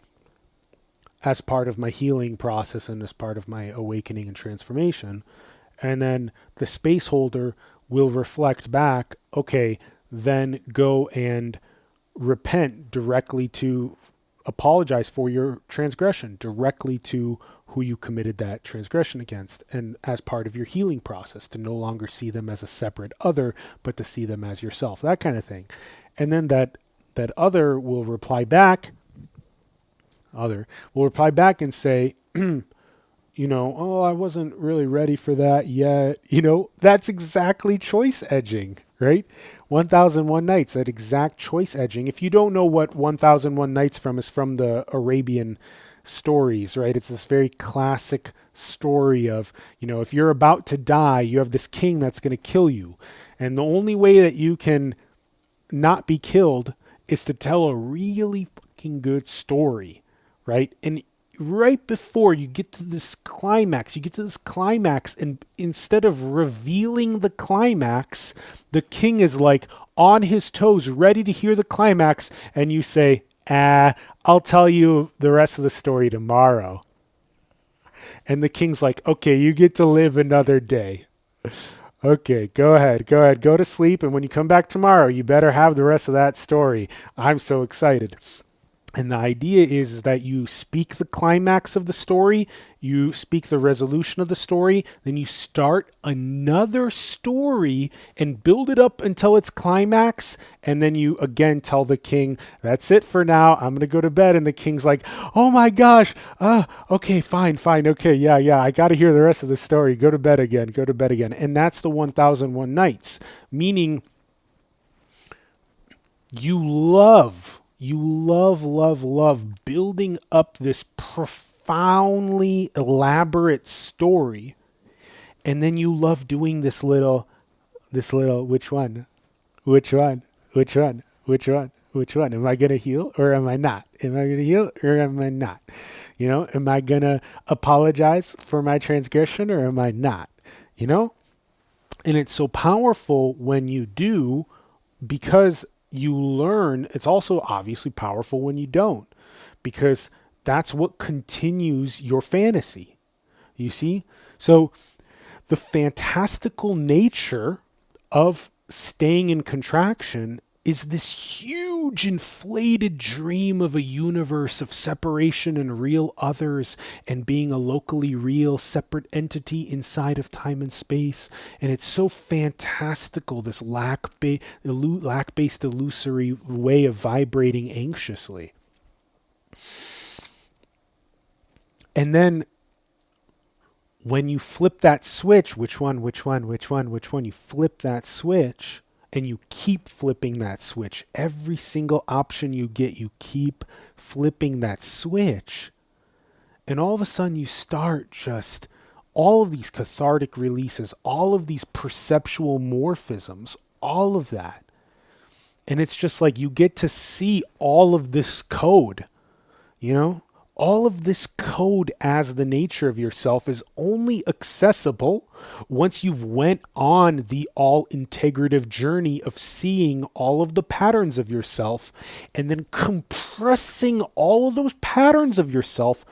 as part of my healing process and as part of my awakening and transformation. And then the space holder will reflect back, okay, then go and repent directly, to apologize for your transgression directly to who you committed that transgression against, and as part of your healing process, to no longer see them as a separate other, but to see them as yourself, that kind of thing. And then that other will reply back and say, oh, I wasn't really ready for that yet. That's exactly choice edging, right? 1001 Nights, that exact choice edging. If you don't know what 1001 Nights is from the Arabian stories, right? It's this very classic story of, if you're about to die, you have this king that's going to kill you. And the only way that you can not be killed is to tell a really fucking good story, right? And right before you get to this climax, and instead of revealing the climax, the king is like on his toes, ready to hear the climax, and you say, I'll tell you the rest of the story tomorrow. And the king's like, okay, you get to live another day. Okay, go ahead, go to sleep, and when you come back tomorrow, you better have the rest of that story. I'm so excited. And the idea is that you speak the climax of the story, you speak the resolution of the story, then you start another story and build it up until its climax. And then you again tell the king, that's it for now. I'm going to go to bed. And the king's like, oh my gosh. Okay, fine. Okay, yeah. I got to hear the rest of the story. Go to bed again. And that's the 1001 Nights, meaning you love building up this profoundly elaborate story, and then you love doing this little which one am I gonna heal or am I not, am I gonna apologize for my transgression or am I not, you know and it's so powerful when you do, because you learn. It's also obviously powerful when you don't, because that's what continues your fantasy. You see? So the fantastical nature of staying in contraction is this huge inflated dream of a universe of separation and real others and being a locally real separate entity inside of time and space. And it's so fantastical, this lack-based illusory way of vibrating anxiously. And then when you flip that switch, which one, you flip that switch and you keep flipping that switch. Every single option you get, you keep flipping that switch. And all of a sudden you start just all of these cathartic releases, all of these perceptual morphisms, all of that. And it's just like you get to see all of this code, all of this code as the nature of yourself is only accessible once you've went on the all integrative journey of seeing all of the patterns of yourself and then compressing all of those patterns of yourself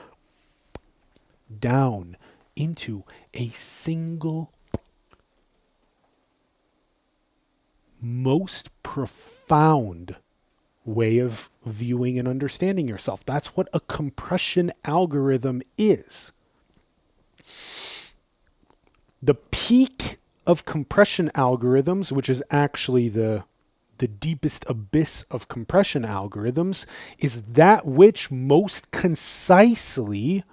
down into a single, most profound way of viewing and understanding yourself. That's what a compression algorithm is. The peak of compression algorithms, which is actually the deepest abyss of compression algorithms, is that which most concisely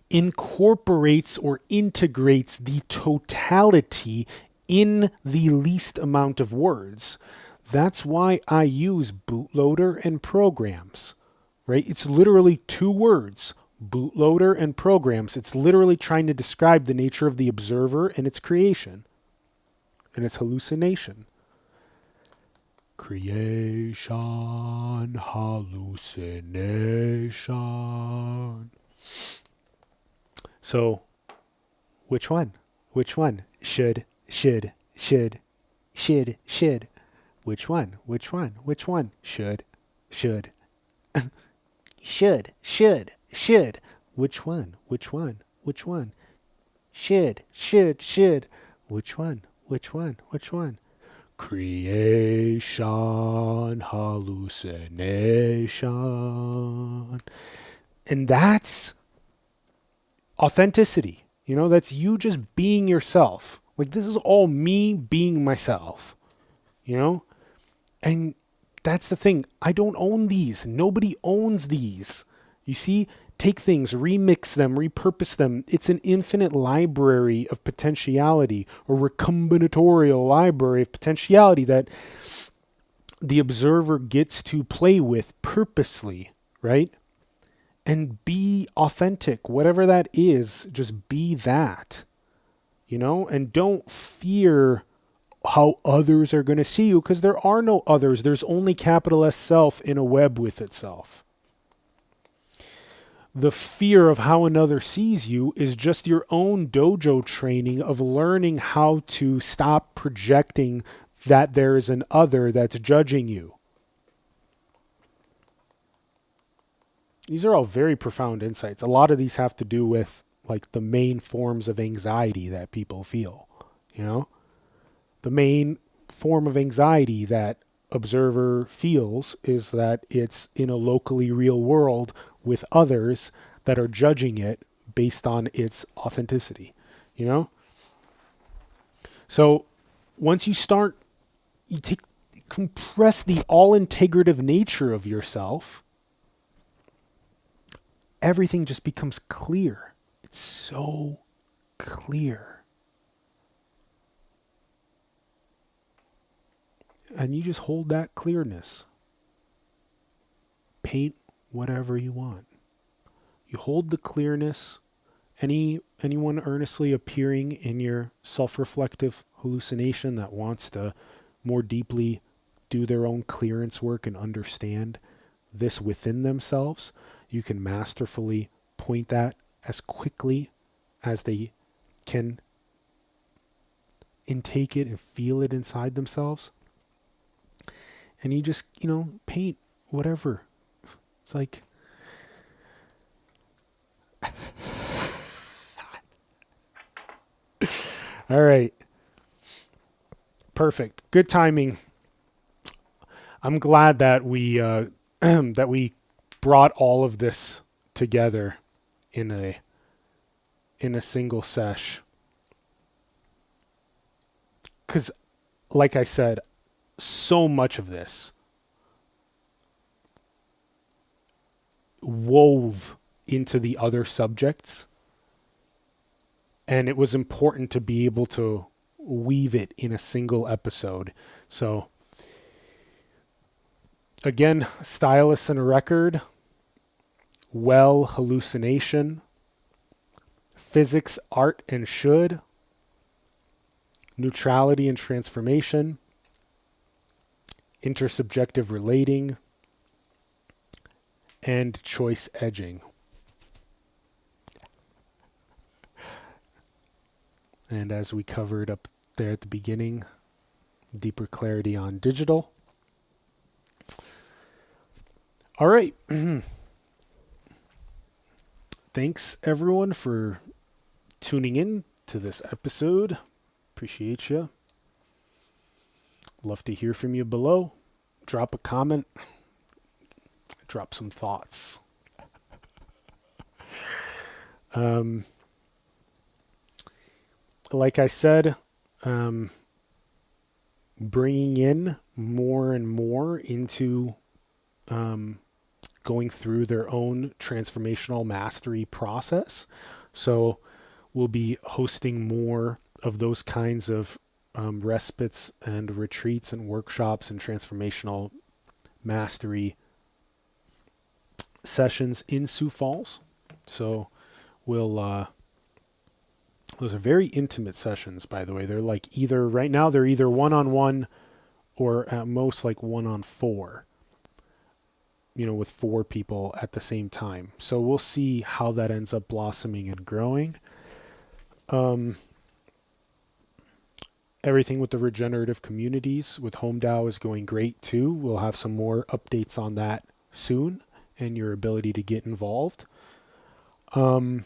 incorporates or integrates the totality in the least amount of words. That's why I use bootloader and programs, right? It's literally two words, bootloader and programs. It's literally trying to describe the nature of the observer and its creation and its hallucination. Creation, hallucination. So, which one? Should. Which one? Should. Should. Which one? Should. Which one? Creation, hallucination. And that's authenticity. That's you just being yourself. Like, this is all me being myself. And that's the thing. I don't own these. Nobody owns these. You see, take things, remix them, repurpose them. It's an infinite library of potentiality, or recombinatorial library of potentiality that the observer gets to play with purposely, right? And be authentic. Whatever that is, just be that, and don't fear how others are going to see you, because there are no others. There's only capital S self in a web with itself. The fear of how another sees you is just your own dojo training of learning how to stop projecting that there is an other that's judging you. These are all very profound insights. A lot of these have to do with like the main forms of anxiety that people feel, The main form of anxiety that observer feels is that it's in a locally real world with others that are judging it based on its authenticity, you know? So once you start, compress the all integrative nature of yourself, everything just becomes clear. It's so clear. And you just hold that clearness. Paint whatever you want. You hold the clearness. Anyone earnestly appearing in your self-reflective hallucination that wants to more deeply do their own clearance work and understand this within themselves, you can masterfully point that as quickly as they can intake it and feel it inside themselves. And you just, paint whatever. It's like, all right. Perfect. Good timing. I'm glad that we that we brought all of this together in a single sesh. Cuz like I said, so much of this wove into the other subjects, and it was important to be able to weave it in a single episode. So again, stylus and a record, hallucination, physics, art and should, neutrality and transformation, intersubjective relating, and choice edging. And as we covered up there at the beginning, deeper clarity on digital. All right. Thanks everyone for tuning in to this episode. Appreciate you. Love to hear from you below. Drop a comment. Drop some thoughts. Like I said, bringing in more and more into going through their own transformational mastery process. So we'll be hosting more of those kinds of respites and retreats and workshops and transformational mastery sessions in Sioux Falls. So we'll those are very intimate sessions, by the way. They're like right now they're either one-on-one or at most like 1-on-4, with 4 people at the same time. So we'll see how that ends up blossoming and growing. Everything with the regenerative communities with HomeDAO is going great too. We'll have some more updates on that soon and your ability to get involved. And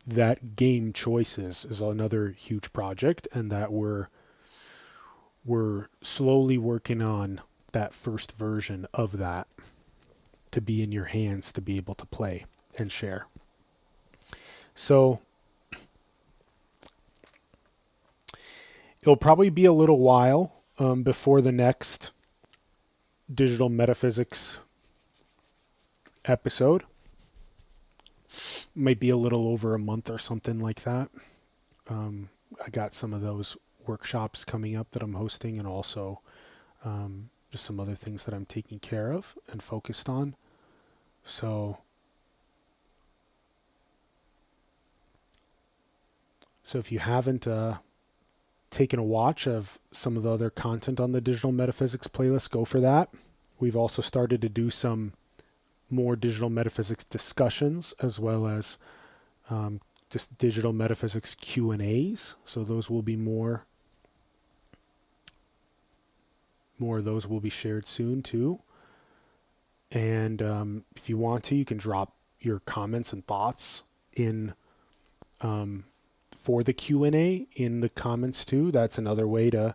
that game choices is another huge project, and that we're slowly working on that first version of that to be in your hands to be able to play and share. So it'll probably be a little while before the next digital metaphysics episode. Might be a little over a month or something like that. I got some of those workshops coming up that I'm hosting, and also just some other things that I'm taking care of and focused on. So if you haven't taken a watch of some of the other content on the Digital Metaphysics playlist, go for that. We've also started to do some more digital metaphysics discussions, as well as just digital metaphysics Q&As. So those will be more of those will be shared soon too. And if you want to, you can drop your comments and thoughts in for the Q&A in the comments too. That's another way to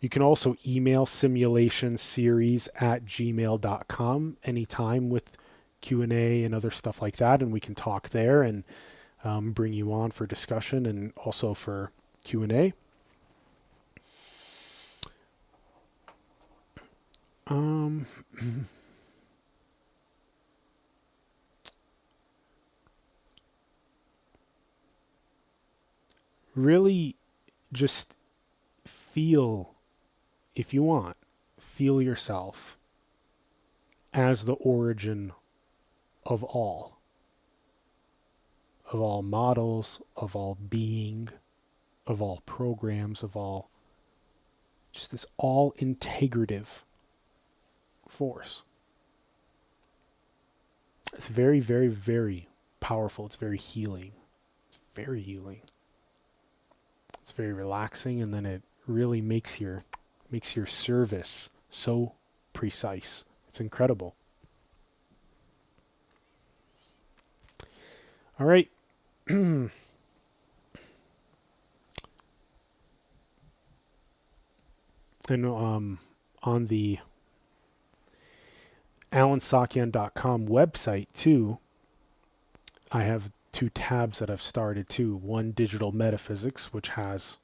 You can also email simulationseries@gmail.com anytime with Q&A and other stuff like that, and we can talk there and bring you on for discussion and also for Q&A. Really just feel, if you want, feel yourself as the origin of all models, of all being, of all programs, of all, just this all integrative force. It's very, very, very powerful. It's very healing. It's very healing. It's very relaxing, and then it really makes your service so precise. It's incredible. All right. And on the alansakyan.com website too, I have 2 tabs that I've started too. One, Digital Metaphysics, which has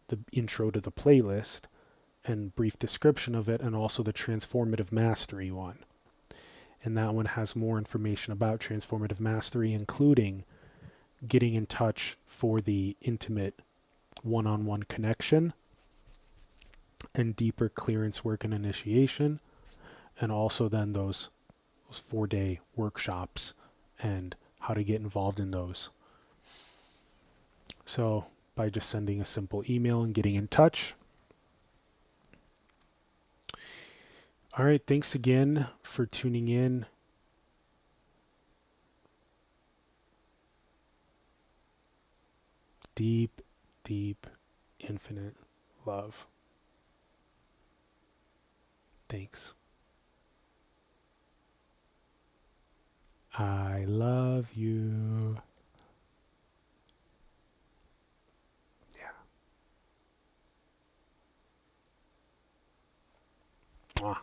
the intro to the playlist and brief description of it, and also the Transformative Mastery one. And that one has more information about Transformative Mastery, including getting in touch for the intimate one-on-one connection and deeper clearance work and initiation, and also then those 4-day workshops and how to get involved in those. So by just sending a simple email and getting in touch. All right, thanks again for tuning in. Deep, deep, infinite love. Thanks. I love you. Yeah. Mwah.